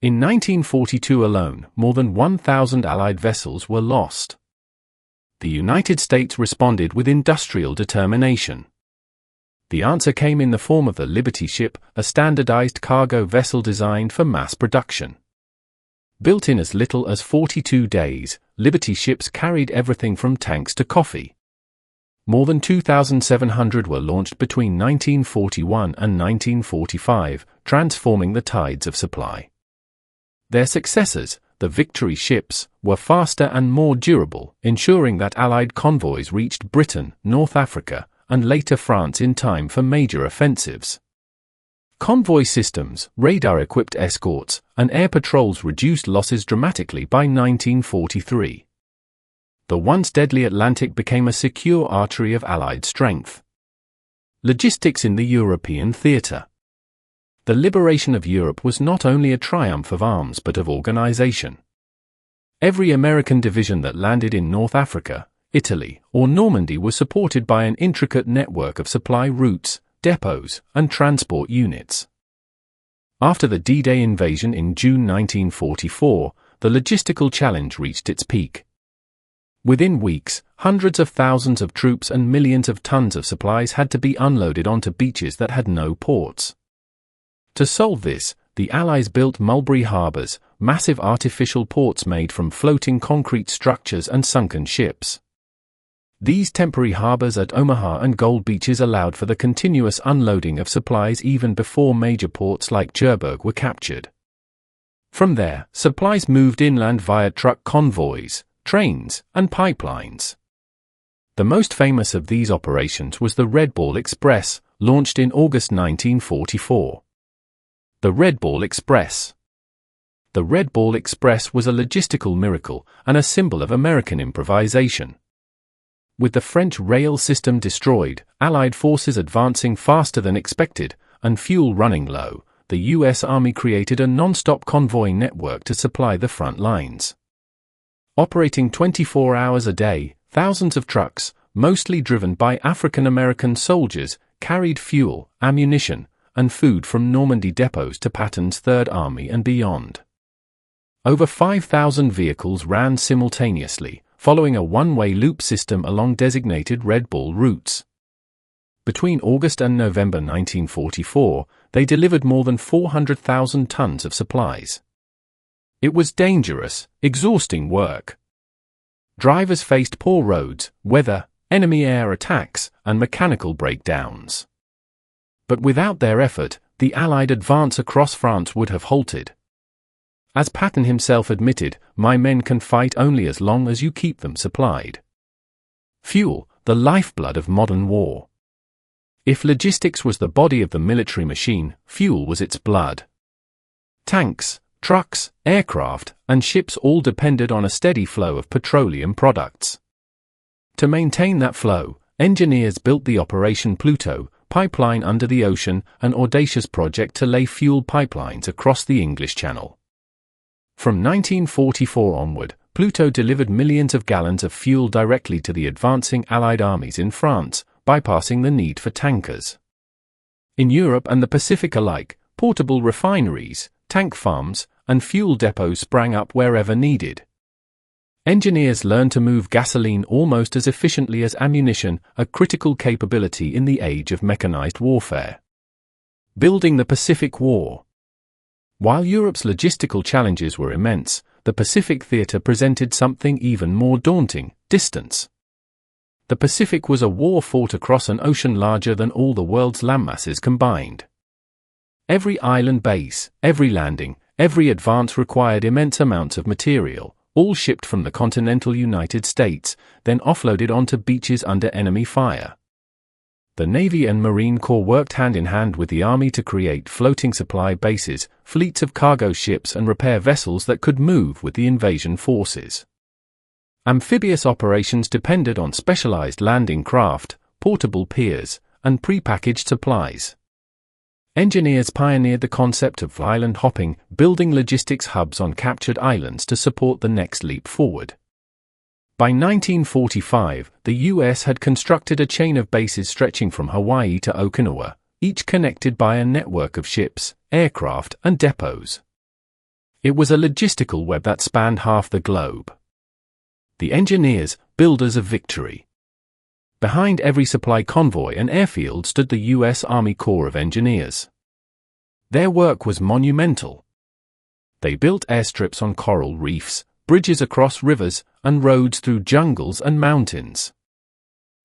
In 1942 alone, more than 1,000 Allied vessels were lost. The United States responded with industrial determination. The answer came in the form of the Liberty ship, a standardized cargo vessel designed for mass production. Built in as little as 42 days, Liberty ships carried everything from tanks to coffee. More than 2,700 were launched between 1941 and 1945, transforming the tides of supply. Their successors, the Victory ships, were faster and more durable, ensuring that Allied convoys reached Britain, North Africa, and later France in time for major offensives. Convoy systems, radar-equipped escorts, and air patrols reduced losses dramatically by 1943. The once deadly Atlantic became a secure artery of Allied strength. Logistics in the European theatre. The liberation of Europe was not only a triumph of arms but of organization. Every American division that landed in North Africa, Italy, or Normandy was supported by an intricate network of supply routes, depots, and transport units. After the D-Day invasion in June 1944, the logistical challenge reached its peak. Within weeks, hundreds of thousands of troops and millions of tons of supplies had to be unloaded onto beaches that had no ports. To solve this, the Allies built Mulberry harbors, massive artificial ports made from floating concrete structures and sunken ships. These temporary harbors at Omaha and Gold Beaches allowed for the continuous unloading of supplies even before major ports like Cherbourg were captured. From there, supplies moved inland via truck convoys, trains, and pipelines. The most famous of these operations was the Red Ball Express, launched in August 1944. The Red Ball Express. The Red Ball Express was a logistical miracle and a symbol of American improvisation. With the French rail system destroyed, Allied forces advancing faster than expected, and fuel running low, the U.S. Army created a non-stop convoy network to supply the front lines. Operating 24 hours a day, thousands of trucks, mostly driven by African American soldiers, carried fuel, ammunition, and food from Normandy depots to Patton's Third Army and beyond. Over 5,000 vehicles ran simultaneously, following a one-way loop system along designated Red Ball routes. Between August and November 1944, they delivered more than 400,000 tons of supplies. It was dangerous, exhausting work. Drivers faced poor roads, weather, enemy air attacks, and mechanical breakdowns. But without their effort, the Allied advance across France would have halted. As Patton himself admitted, "My men can fight only as long as you keep them supplied." Fuel, the lifeblood of modern war. If logistics was the body of the military machine, fuel was its blood. Tanks, trucks, aircraft, and ships all depended on a steady flow of petroleum products. To maintain that flow, engineers built the Operation Pluto pipeline under the ocean, an audacious project to lay fuel pipelines across the English Channel. From 1944 onward, Pluto delivered millions of gallons of fuel directly to the advancing Allied armies in France, bypassing the need for tankers. In Europe and the Pacific alike, portable refineries, tank farms, and fuel depots sprang up wherever needed. Engineers learned to move gasoline almost as efficiently as ammunition, a critical capability in the age of mechanized warfare. Building the Pacific War. While Europe's logistical challenges were immense, the Pacific theater presented something even more daunting: distance. The Pacific was a war fought across an ocean larger than all the world's landmasses combined. Every island base, every landing, every advance required immense amounts of material, all shipped from the continental United States, then offloaded onto beaches under enemy fire. The Navy and Marine Corps worked hand in hand with the Army to create floating supply bases, fleets of cargo ships and repair vessels that could move with the invasion forces. Amphibious operations depended on specialized landing craft, portable piers, and prepackaged supplies. Engineers pioneered the concept of island hopping, building logistics hubs on captured islands to support the next leap forward. By 1945, the U.S. had constructed a chain of bases stretching from Hawaii to Okinawa, each connected by a network of ships, aircraft, and depots. It was a logistical web that spanned half the globe. The engineers, builders of victory. Behind every supply convoy and airfield stood the U.S. Army Corps of Engineers. Their work was monumental. They built airstrips on coral reefs, bridges across rivers, and roads through jungles and mountains.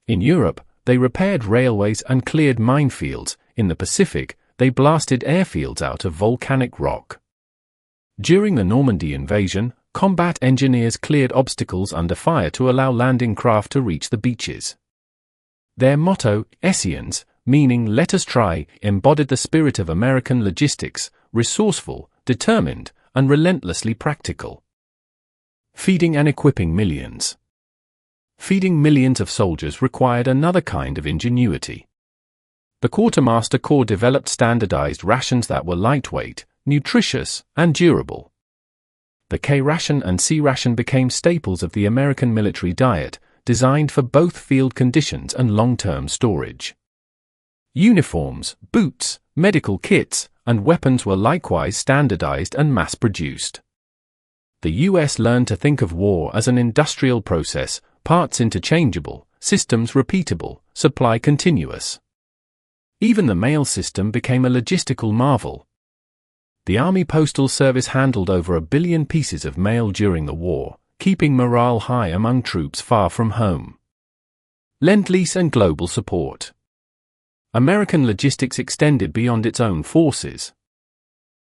In Europe, they repaired railways and cleared minefields. In the Pacific, they blasted airfields out of volcanic rock. During the Normandy invasion, combat engineers cleared obstacles under fire to allow landing craft to reach the beaches. Their motto, Essayons, meaning "let us try," embodied the spirit of American logistics: resourceful, determined, and relentlessly practical. Feeding and equipping millions. Feeding millions of soldiers required another kind of ingenuity. The Quartermaster Corps developed standardized rations that were lightweight, nutritious, and durable. The K ration and C ration became staples of the American military diet, designed for both field conditions and long-term storage. Uniforms, boots, medical kits, and weapons were likewise standardized and mass-produced. The U.S. learned to think of war as an industrial process, parts interchangeable, systems repeatable, supply continuous. Even the mail system became a logistical marvel. The Army Postal Service handled over 1 billion pieces of mail during the war, keeping morale high among troops far from home. Lend-Lease and global support. American logistics extended beyond its own forces.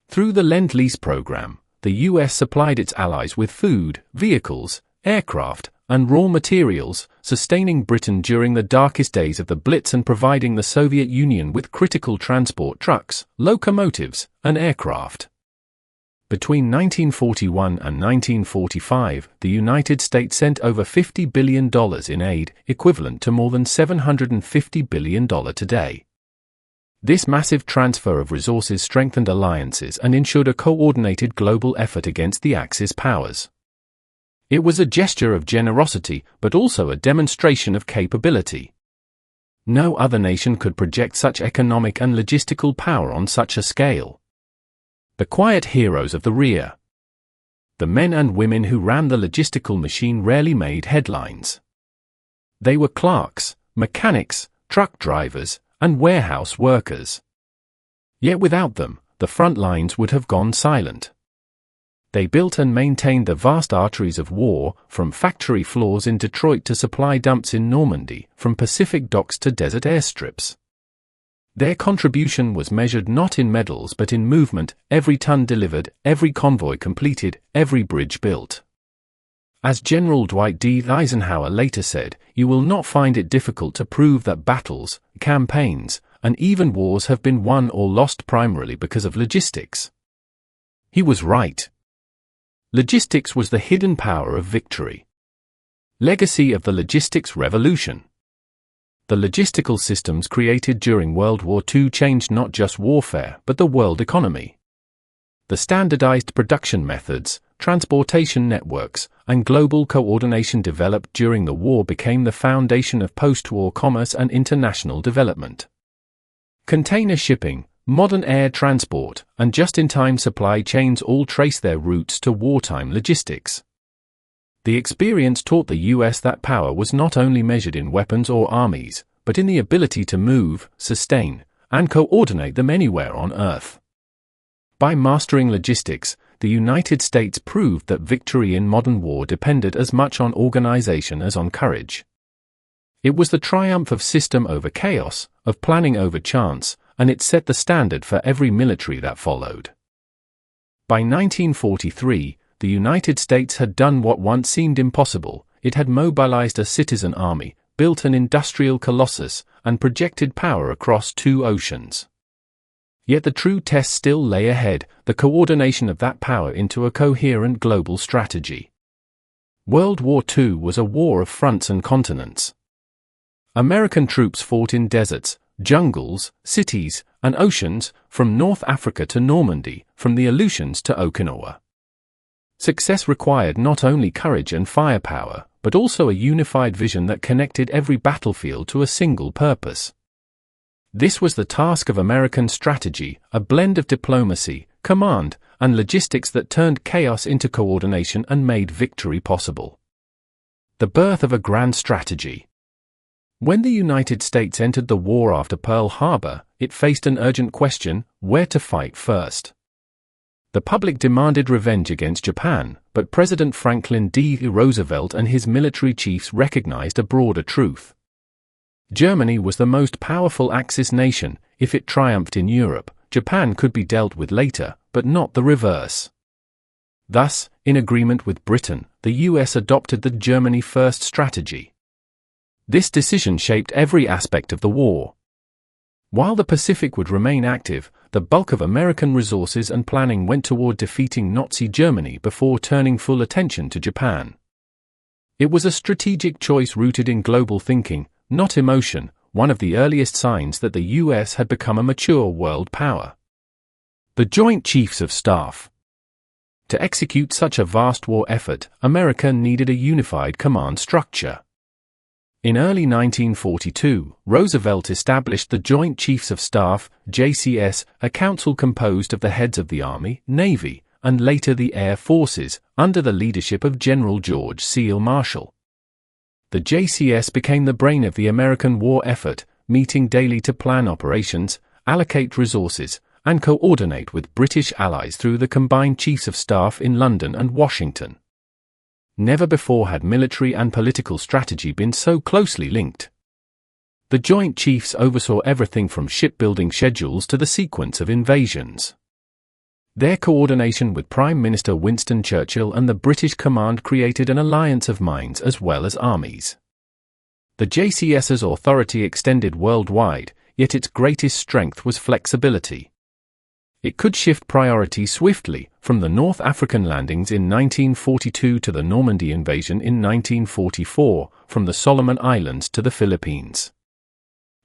Through the Lend-Lease program, the U.S. supplied its allies with food, vehicles, aircraft, and raw materials, sustaining Britain during the darkest days of the Blitz and providing the Soviet Union with critical transport trucks, locomotives, and aircraft. Between 1941 and 1945, the United States sent over $50 billion in aid, equivalent to more than $750 billion today. This massive transfer of resources strengthened alliances and ensured a coordinated global effort against the Axis powers. It was a gesture of generosity, but also a demonstration of capability. No other nation could project such economic and logistical power on such a scale. The quiet heroes of the rear. The men and women who ran the logistical machine rarely made headlines. They were clerks, mechanics, truck drivers, and warehouse workers. Yet without them, the front lines would have gone silent. They built and maintained the vast arteries of war, from factory floors in Detroit to supply dumps in Normandy, from Pacific docks to desert airstrips. Their contribution was measured not in medals but in movement, every ton delivered, every convoy completed, every bridge built. As General Dwight D. Eisenhower later said, "You will not find it difficult to prove that battles, campaigns, and even wars have been won or lost primarily because of logistics." He was right. Logistics was the hidden power of victory. Legacy of the Logistics Revolution. The logistical systems created during World War II changed not just warfare but the world economy. The standardized production methods, transportation networks, and global coordination developed during the war became the foundation of post-war commerce and international development. Container shipping, modern air transport, and just-in-time supply chains all trace their roots to wartime logistics. The experience taught the U.S. that power was not only measured in weapons or armies, but in the ability to move, sustain, and coordinate them anywhere on Earth. By mastering logistics, the United States proved that victory in modern war depended as much on organization as on courage. It was the triumph of system over chaos, of planning over chance, and it set the standard for every military that followed. By 1943, the United States had done what once seemed impossible. It had mobilized a citizen army, built an industrial colossus, and projected power across 2 oceans. Yet the true test still lay ahead, the coordination of that power into a coherent global strategy. World War II was a war of fronts and continents. American troops fought in deserts, jungles, cities, and oceans, from North Africa to Normandy, from the Aleutians to Okinawa. Success required not only courage and firepower, but also a unified vision that connected every battlefield to a single purpose. This was the task of American strategy, a blend of diplomacy, command, and logistics that turned chaos into coordination and made victory possible. The birth of a grand strategy. When the United States entered the war after Pearl Harbor, it faced an urgent question: where to fight first? The public demanded revenge against Japan, but President Franklin D. Roosevelt and his military chiefs recognized a broader truth. Germany was the most powerful Axis nation. If it triumphed in Europe, Japan could be dealt with later, but not the reverse. Thus, in agreement with Britain, the US adopted the Germany First strategy. This decision shaped every aspect of the war. While the Pacific would remain active, the bulk of American resources and planning went toward defeating Nazi Germany before turning full attention to Japan. It was a strategic choice rooted in global thinking, not emotion, one of the earliest signs that the US had become a mature world power. The Joint Chiefs of Staff. To execute such a vast war effort, America needed a unified command structure. In early 1942, Roosevelt established the Joint Chiefs of Staff, JCS, a council composed of the heads of the Army, Navy, and later the Air Forces, under the leadership of General George C. Marshall. The JCS became the brain of the American war effort, meeting daily to plan operations, allocate resources, and coordinate with British allies through the combined Chiefs of Staff in London and Washington. Never before had military and political strategy been so closely linked. The Joint Chiefs oversaw everything from shipbuilding schedules to the sequence of invasions. Their coordination with Prime Minister Winston Churchill and the British command created an alliance of minds as well as armies. The JCS's authority extended worldwide, yet its greatest strength was flexibility. It could shift priorities swiftly, from the North African landings in 1942 to the Normandy invasion in 1944, from the Solomon Islands to the Philippines.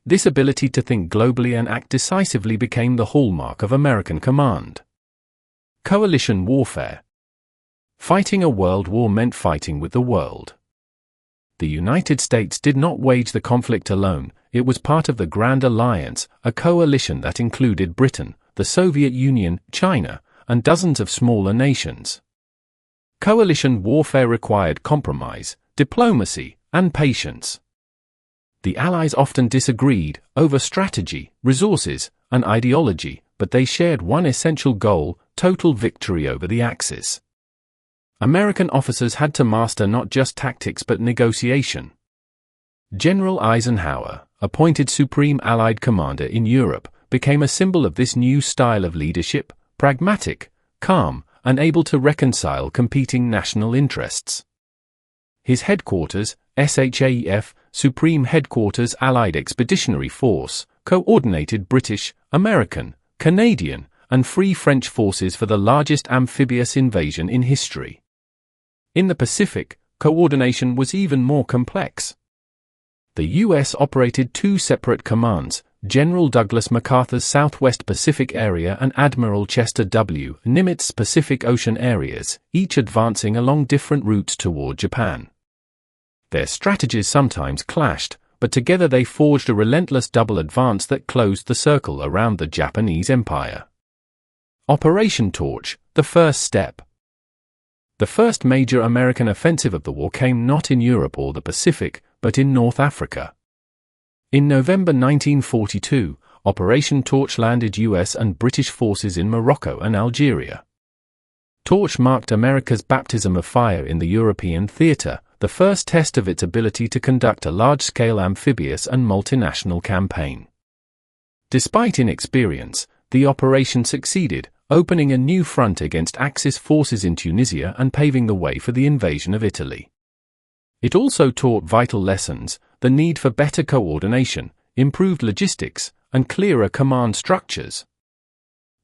This ability to think globally and act decisively became the hallmark of American command. Coalition warfare. Fighting a world war meant fighting with the world. The United States did not wage the conflict alone, it was part of the Grand Alliance, a coalition that included Britain, the Soviet Union, China, and dozens of smaller nations. Coalition warfare required compromise, diplomacy, and patience. The Allies often disagreed over strategy, resources, and ideology, but they shared one essential goal: total victory over the Axis. American officers had to master not just tactics but negotiation. General Eisenhower, appointed Supreme Allied Commander in Europe, became a symbol of this new style of leadership, pragmatic, calm, and able to reconcile competing national interests. His headquarters, SHAEF, Supreme Headquarters Allied Expeditionary Force, coordinated British, American, Canadian, and Free French forces for the largest amphibious invasion in history. In the Pacific, coordination was even more complex. The U.S. operated two separate commands, General Douglas MacArthur's Southwest Pacific Area and Admiral Chester W. Nimitz' Pacific Ocean areas, each advancing along different routes toward Japan. Their strategies sometimes clashed, but together they forged a relentless double advance that closed the circle around the Japanese Empire. Operation Torch, the first step. The first major American offensive of the war came not in Europe or the Pacific, but in North Africa. In November 1942, Operation Torch landed US and British forces in Morocco and Algeria. Torch marked America's baptism of fire in the European theater, the first test of its ability to conduct a large-scale amphibious and multinational campaign. Despite inexperience, the operation succeeded, opening a new front against Axis forces in Tunisia and paving the way for the invasion of Italy. It also taught vital lessons: the need for better coordination, improved logistics, and clearer command structures.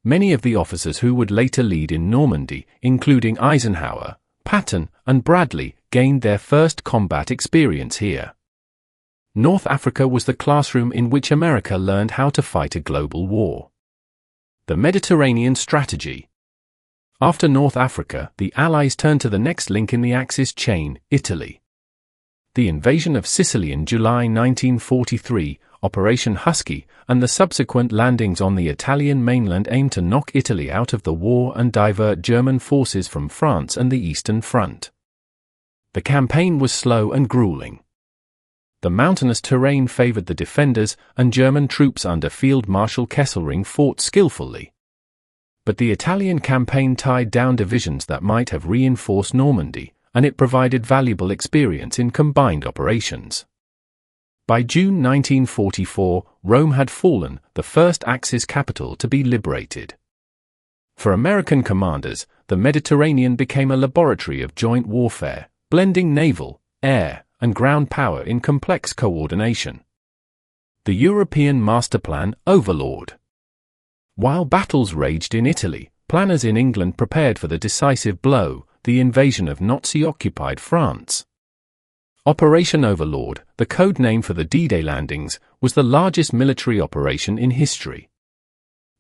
Many of the officers who would later lead in Normandy, including Eisenhower, Patton, and Bradley, gained their first combat experience here. North Africa was the classroom in which America learned how to fight a global war. The Mediterranean strategy. After North Africa, the Allies turned to the next link in the Axis chain, Italy. The invasion of Sicily in July 1943, Operation Husky, and the subsequent landings on the Italian mainland aimed to knock Italy out of the war and divert German forces from France and the Eastern Front. The campaign was slow and grueling. The mountainous terrain favored the defenders, and German troops under Field Marshal Kesselring fought skillfully. But the Italian campaign tied down divisions that might have reinforced Normandy, and it provided valuable experience in combined operations. By June 1944, Rome had fallen, the first Axis capital to be liberated. For American commanders, the Mediterranean became a laboratory of joint warfare, blending naval, air, and ground power in complex coordination. The European Master Plan Overlord. While battles raged in Italy, planners in England prepared for the decisive blow, the invasion of Nazi-occupied France. Operation Overlord, the code name for the D-Day landings, was the largest military operation in history.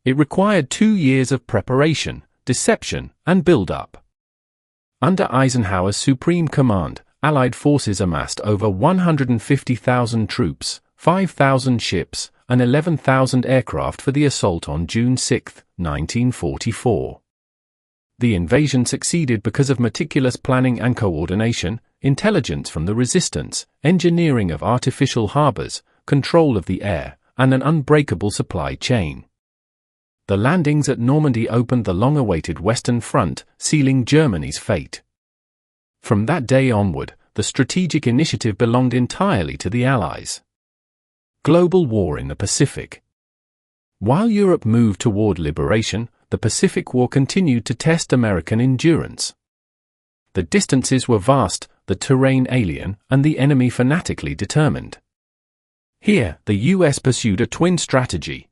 It required 2 years of preparation, deception, and build-up. Under Eisenhower's supreme command, Allied forces amassed over 150,000 troops, 5,000 ships, and 11,000 aircraft for the assault on June 6, 1944. The invasion succeeded because of meticulous planning and coordination, intelligence from the resistance, engineering of artificial harbors, control of the air, and an unbreakable supply chain. The landings at Normandy opened the long-awaited Western Front, sealing Germany's fate. From that day onward, the strategic initiative belonged entirely to the Allies. Global war in the Pacific. While Europe moved toward liberation, the Pacific War continued to test American endurance. The distances were vast, the terrain alien, and the enemy fanatically determined. Here, the U.S. pursued a twin strategy.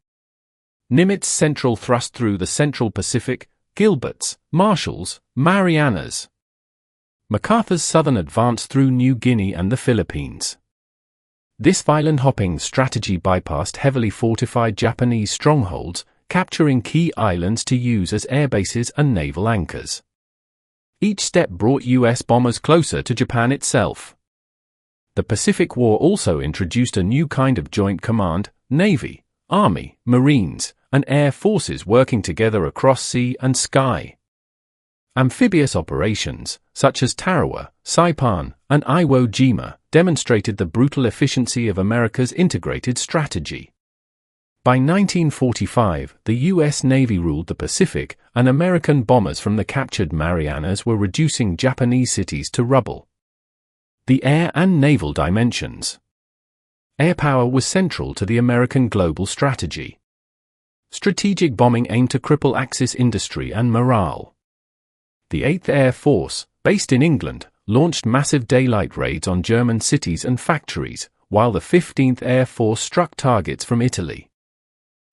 Nimitz Central thrust through the Central Pacific, Gilbert's, Marshall's, Marianas. MacArthur's southern advance through New Guinea and the Philippines. This island-hopping strategy bypassed heavily fortified Japanese strongholds, capturing key islands to use as airbases and naval anchors. Each step brought U.S. bombers closer to Japan itself. The Pacific War also introduced a new kind of joint command: Navy, Army, Marines, and Air Forces working together across sea and sky. Amphibious operations, such as Tarawa, Saipan, and Iwo Jima, demonstrated the brutal efficiency of America's integrated strategy. By 1945, the U.S. Navy ruled the Pacific, and American bombers from the captured Marianas were reducing Japanese cities to rubble. The air and naval dimensions. Air power was central to the American global strategy. Strategic bombing aimed to cripple Axis industry and morale. The 8th Air Force, based in England, launched massive daylight raids on German cities and factories, while the 15th Air Force struck targets from Italy.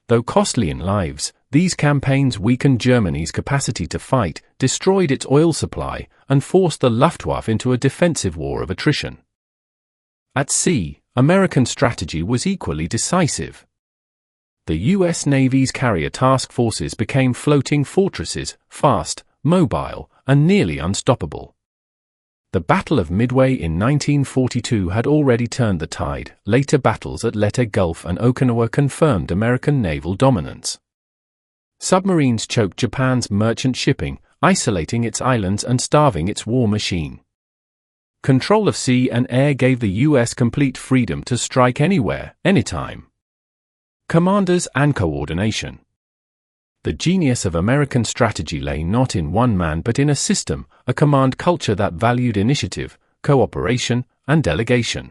Though costly in lives, these campaigns weakened Germany's capacity to fight, destroyed its oil supply, and forced the Luftwaffe into a defensive war of attrition. At sea, American strategy was equally decisive. The U.S. Navy's carrier task forces became floating fortresses, fast, mobile, and nearly unstoppable. The Battle of Midway in 1942 had already turned the tide. Later battles at Leyte Gulf and Okinawa confirmed American naval dominance. Submarines choked Japan's merchant shipping, isolating its islands and starving its war machine. Control of sea and air gave the U.S. complete freedom to strike anywhere, anytime. Commanders and coordination. The genius of American strategy lay not in one man but in a system, a command culture that valued initiative, cooperation, and delegation.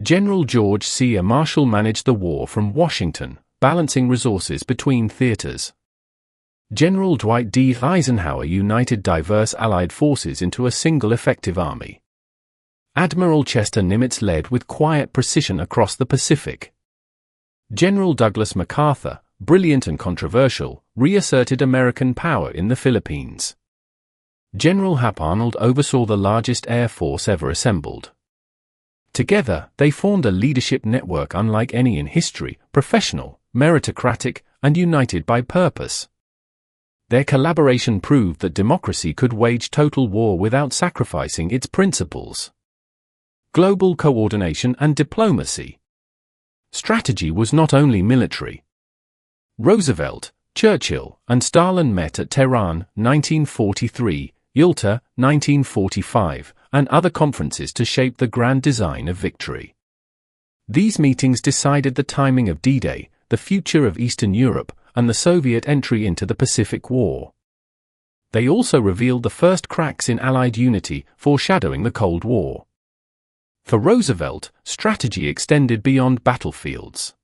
General George C. Marshall managed the war from Washington, balancing resources between theaters. General Dwight D. Eisenhower united diverse Allied forces into a single effective army. Admiral Chester Nimitz led with quiet precision across the Pacific. General Douglas MacArthur, brilliant and controversial, reasserted American power in the Philippines. General Hap Arnold oversaw the largest air force ever assembled. Together, they formed a leadership network unlike any in history, professional, meritocratic, and united by purpose. Their collaboration proved that democracy could wage total war without sacrificing its principles. Global coordination and diplomacy. Strategy was not only military. Roosevelt, Churchill, and Stalin met at Tehran, 1943, Yalta, 1945, and other conferences to shape the grand design of victory. These meetings decided the timing of D-Day, the future of Eastern Europe, and the Soviet entry into the Pacific War. They also revealed the first cracks in Allied unity, foreshadowing the Cold War. For Roosevelt, strategy extended beyond battlefields.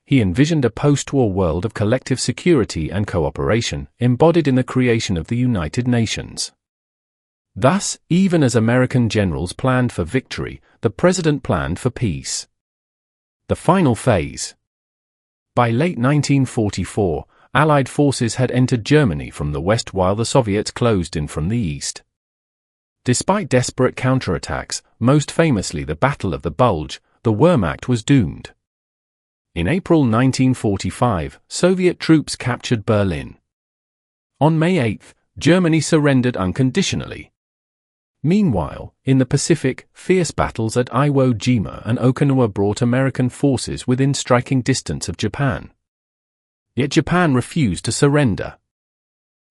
He envisioned a post-war world of collective security and cooperation, embodied in the creation of the United Nations. Thus, even as American generals planned for victory, the president planned for peace. The final phase. By late 1944, Allied forces had entered Germany from the west while the Soviets closed in from the east. Despite desperate counterattacks, most famously the Battle of the Bulge, the Wehrmacht was doomed. In April 1945, Soviet troops captured Berlin. On May 8, Germany surrendered unconditionally. Meanwhile, in the Pacific, fierce battles at Iwo Jima and Okinawa brought American forces within striking distance of Japan. Yet Japan refused to surrender.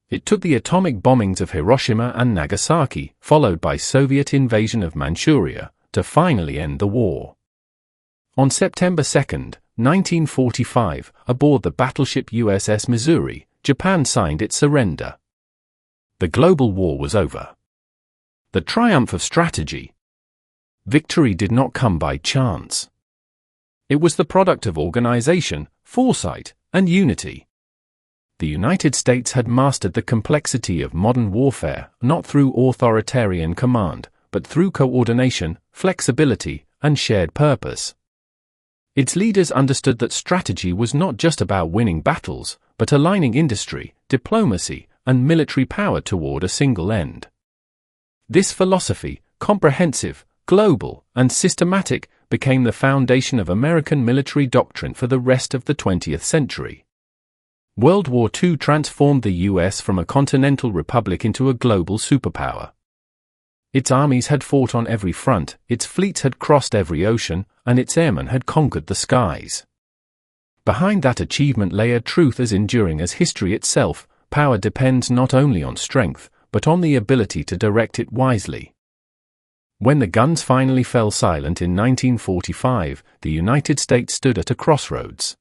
It took the atomic bombings of Hiroshima and Nagasaki, followed by Soviet invasion of Manchuria, to finally end the war. On September 2, 1945, aboard the battleship USS Missouri, Japan signed its surrender. The global war was over. The triumph of strategy. Victory did not come by chance. It was the product of organization, foresight, and unity. The United States had mastered the complexity of modern warfare, not through authoritarian command, but through coordination, flexibility, and shared purpose. Its leaders understood that strategy was not just about winning battles, but aligning industry, diplomacy, and military power toward a single end. This philosophy, comprehensive, global, and systematic, became the foundation of American military doctrine for the rest of the 20th century. World War II transformed the U.S. from a continental republic into a global superpower. Its armies had fought on every front, its fleets had crossed every ocean, and its airmen had conquered the skies. Behind that achievement lay a truth as enduring as history itself: power depends not only on strength, but on the ability to direct it wisely. When the guns finally fell silent in 1945, the United States stood at a crossroads.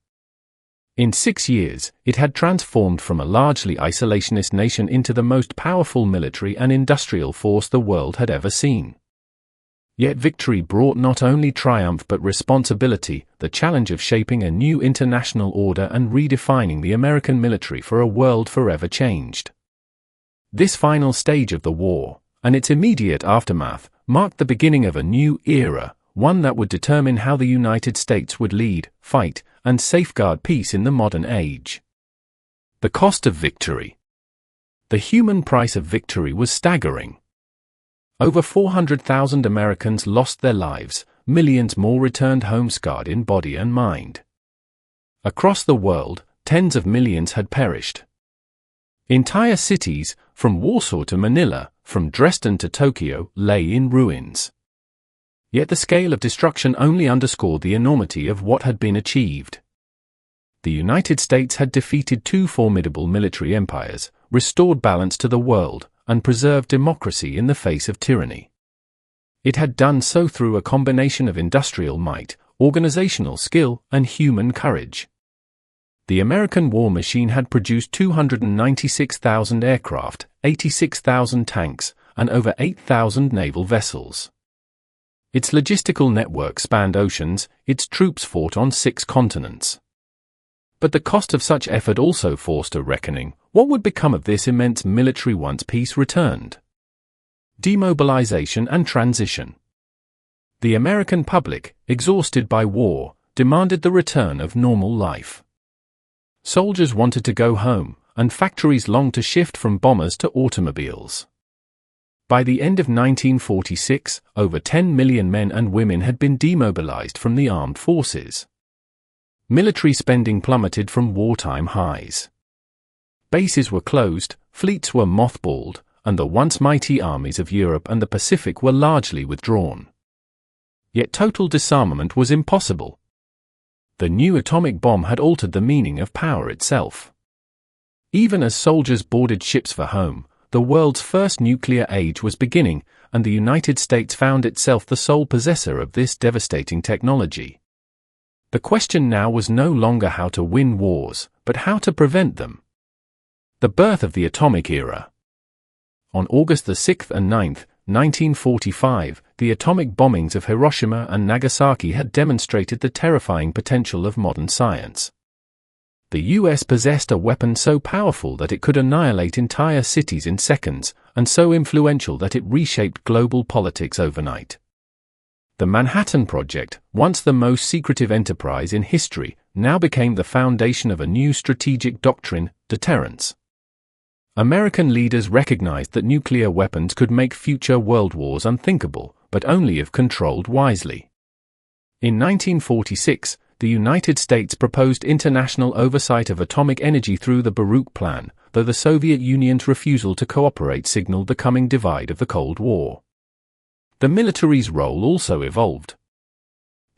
In 6 years, it had transformed from a largely isolationist nation into the most powerful military and industrial force the world had ever seen. Yet victory brought not only triumph but responsibility, the challenge of shaping a new international order and redefining the American military for a world forever changed. This final stage of the war, and its immediate aftermath, marked the beginning of a new era, one that would determine how the United States would lead, fight, and safeguard peace in the modern age. The cost of victory. The human price of victory was staggering. Over 400,000 Americans lost their lives, millions more returned home scarred in body and mind. Across the world, tens of millions had perished. Entire cities, from Warsaw to Manila, from Dresden to Tokyo, lay in ruins. Yet the scale of destruction only underscored the enormity of what had been achieved. The United States had defeated two formidable military empires, restored balance to the world, and preserved democracy in the face of tyranny. It had done so through a combination of industrial might, organizational skill, and human courage. The American war machine had produced 296,000 aircraft, 86,000 tanks, and over 8,000 naval vessels. Its logistical network spanned oceans, its troops fought on 6 continents. But the cost of such effort also forced a reckoning. What would become of this immense military once peace returned? Demobilization and transition. The American public, exhausted by war, demanded the return of normal life. Soldiers wanted to go home, and factories longed to shift from bombers to automobiles. By the end of 1946, over 10 million men and women had been demobilized from the armed forces. Military spending plummeted from wartime highs. Bases were closed, fleets were mothballed, and the once mighty armies of Europe and the Pacific were largely withdrawn. Yet total disarmament was impossible. The new atomic bomb had altered the meaning of power itself. Even as soldiers boarded ships for home, the world's first nuclear age was beginning, and the United States found itself the sole possessor of this devastating technology. The question now was no longer how to win wars, but how to prevent them. The birth of the atomic era. On August the 6th and 9th, 1945, the atomic bombings of Hiroshima and Nagasaki had demonstrated the terrifying potential of modern science. The US possessed a weapon so powerful that it could annihilate entire cities in seconds, and so influential that it reshaped global politics overnight. The Manhattan Project, once the most secretive enterprise in history, now became the foundation of a new strategic doctrine: deterrence. American leaders recognized that nuclear weapons could make future world wars unthinkable, but only if controlled wisely. In 1946, the United States proposed international oversight of atomic energy through the Baruch Plan, though the Soviet Union's refusal to cooperate signaled the coming divide of the Cold War. The military's role also evolved.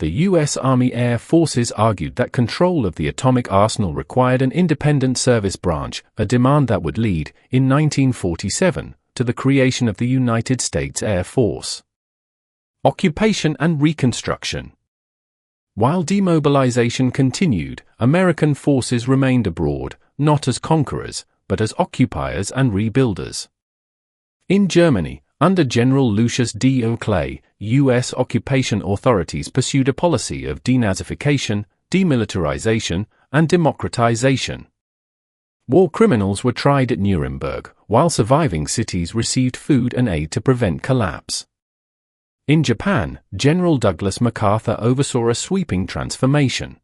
The U.S. Army Air Forces argued that control of the atomic arsenal required an independent service branch, a demand that would lead, in 1947, to the creation of the United States Air Force. Occupation and Reconstruction. While demobilization continued, American forces remained abroad, not as conquerors, but as occupiers and rebuilders. In Germany, under General Lucius D. Clay, U.S. occupation authorities pursued a policy of denazification, demilitarization, and democratization. War criminals were tried at Nuremberg, while surviving cities received food and aid to prevent collapse. In Japan, General Douglas MacArthur oversaw a sweeping transformation.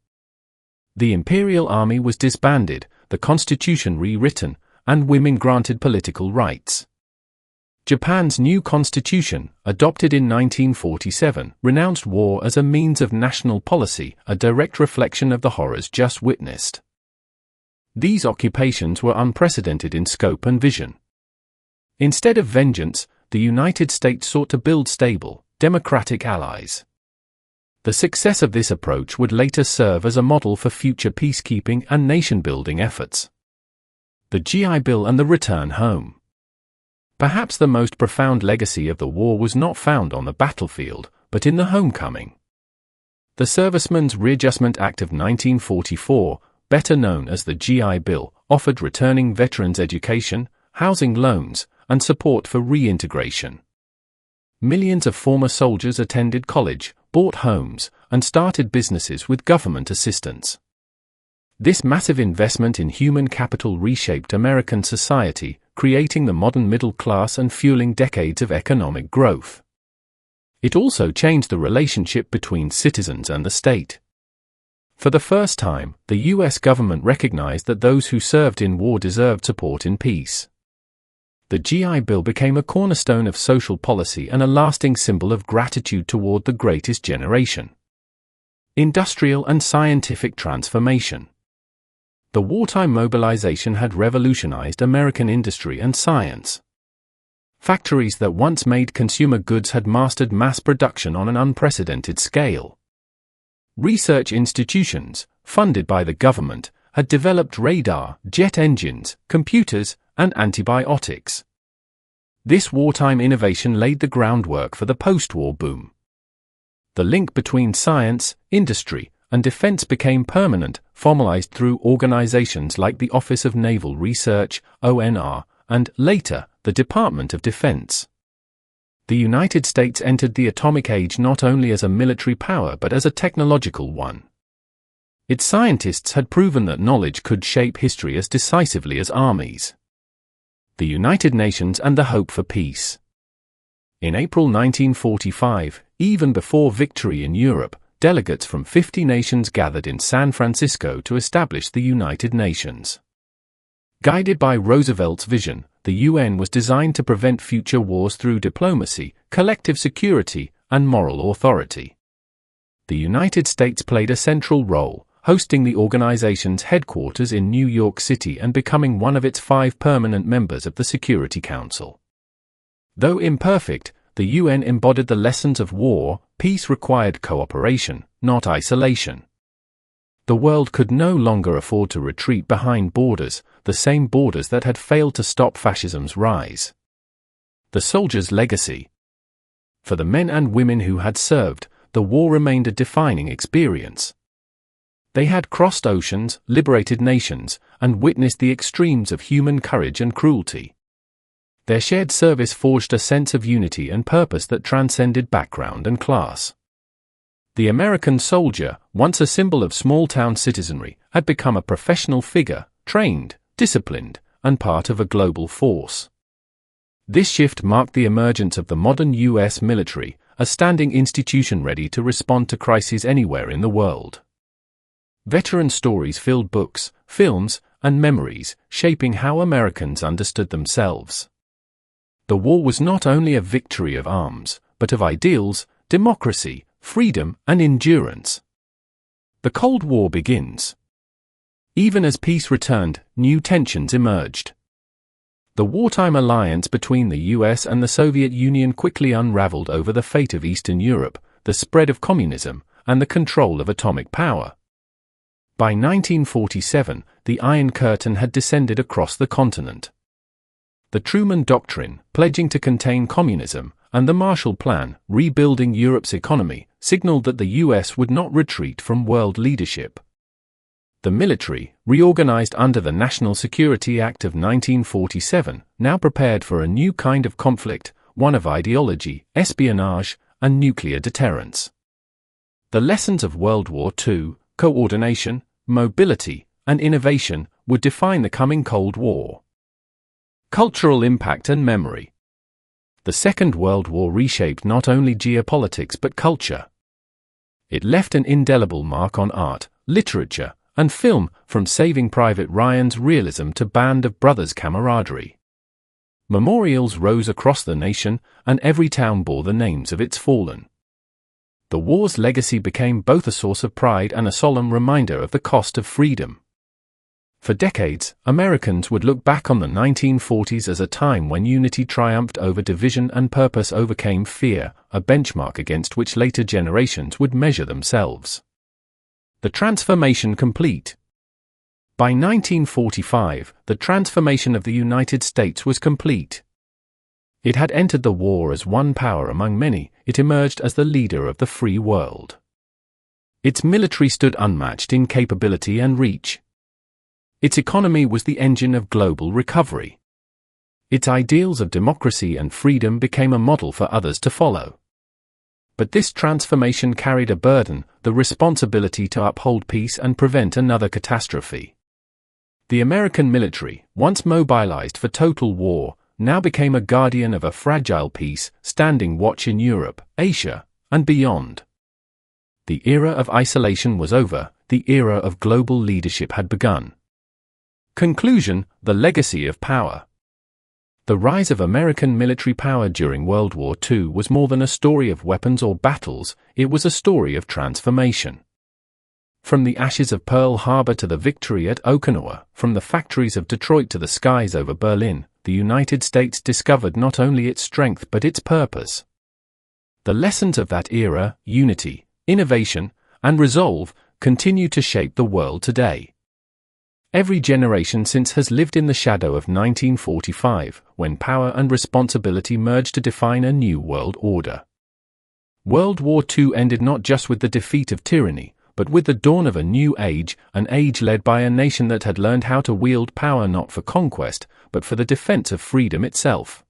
The Imperial Army was disbanded, the constitution rewritten, and women granted political rights. Japan's new constitution, adopted in 1947, renounced war as a means of national policy, a direct reflection of the horrors just witnessed. These occupations were unprecedented in scope and vision. Instead of vengeance, the United States sought to build stable, democratic allies. The success of this approach would later serve as a model for future peacekeeping and nation-building efforts. The GI Bill and the return home. Perhaps the most profound legacy of the war was not found on the battlefield, but in the homecoming. The Servicemen's Readjustment Act of 1944, better known as the GI Bill, offered returning veterans education, housing loans, and support for reintegration. Millions of former soldiers attended college, bought homes, and started businesses with government assistance. This massive investment in human capital reshaped American society, creating the modern middle class and fueling decades of economic growth. It also changed the relationship between citizens and the state. For the first time, the U.S. government recognized that those who served in war deserved support in peace. The GI Bill became a cornerstone of social policy and a lasting symbol of gratitude toward the greatest generation. Industrial and scientific transformation. The wartime mobilization had revolutionized American industry and science. Factories that once made consumer goods had mastered mass production on an unprecedented scale. Research institutions, funded by the government, had developed radar, jet engines, computers, and antibiotics. This wartime innovation laid the groundwork for the post-war boom. The link between science, industry, and defense became permanent, formalized through organizations like the Office of Naval Research, ONR, and, later, the Department of Defense. The United States entered the atomic age not only as a military power but as a technological one. Its scientists had proven that knowledge could shape history as decisively as armies. The United Nations and the hope for peace. In April 1945, even before victory in Europe, delegates from 50 nations gathered in San Francisco to establish the United Nations. Guided by Roosevelt's vision, the UN was designed to prevent future wars through diplomacy, collective security, and moral authority. The United States played a central role, hosting the organization's headquarters in New York City and becoming one of its 5 permanent members of the Security Council. Though imperfect, the UN embodied the lessons of war. Peace required cooperation, not isolation. The world could no longer afford to retreat behind borders, the same borders that had failed to stop fascism's rise. The soldier's legacy. For the men and women who had served, the war remained a defining experience. They had crossed oceans, liberated nations, and witnessed the extremes of human courage and cruelty. Their shared service forged a sense of unity and purpose that transcended background and class. The American soldier, once a symbol of small-town citizenry, had become a professional figure, trained, disciplined, and part of a global force. This shift marked the emergence of the modern U.S. military, a standing institution ready to respond to crises anywhere in the world. Veteran stories filled books, films, and memories, shaping how Americans understood themselves. The war was not only a victory of arms, but of ideals, democracy, freedom, and endurance. The Cold War begins. Even as peace returned, new tensions emerged. The wartime alliance between the US and the Soviet Union quickly unraveled over the fate of Eastern Europe, the spread of communism, and the control of atomic power. By 1947, the Iron Curtain had descended across the continent. The Truman Doctrine, pledging to contain communism, and the Marshall Plan, rebuilding Europe's economy, signaled that the US would not retreat from world leadership. The military, reorganized under the National Security Act of 1947, now prepared for a new kind of conflict, one of ideology, espionage, and nuclear deterrence. The lessons of World War II, coordination, mobility, and innovation, would define the coming Cold War. Cultural impact and memory. The Second World War reshaped not only geopolitics but culture. It left an indelible mark on art, literature, and film, from Saving Private Ryan's realism to Band of Brothers' camaraderie. Memorials rose across the nation, and every town bore the names of its fallen. The war's legacy became both a source of pride and a solemn reminder of the cost of freedom. For decades, Americans would look back on the 1940s as a time when unity triumphed over division and purpose overcame fear, a benchmark against which later generations would measure themselves. The transformation complete. By 1945, the transformation of the United States was complete. It had entered the war as one power among many. It emerged as the leader of the free world. Its military stood unmatched in capability and reach. Its economy was the engine of global recovery. Its ideals of democracy and freedom became a model for others to follow. But this transformation carried a burden, the responsibility to uphold peace and prevent another catastrophe. The American military, once mobilized for total war, now became a guardian of a fragile peace, standing watch in Europe, Asia, and beyond. The era of isolation was over, the era of global leadership had begun. Conclusion: the legacy of power. The rise of American military power during World War II was more than a story of weapons or battles, it was a story of transformation. From the ashes of Pearl Harbor to the victory at Okinawa, from the factories of Detroit to the skies over Berlin, the United States discovered not only its strength but its purpose. The lessons of that era, unity, innovation, and resolve, continue to shape the world today. Every generation since has lived in the shadow of 1945, when power and responsibility merged to define a new world order. World War II ended not just with the defeat of tyranny, but with the dawn of a new age, an age led by a nation that had learned how to wield power not for conquest, but for the defense of freedom itself.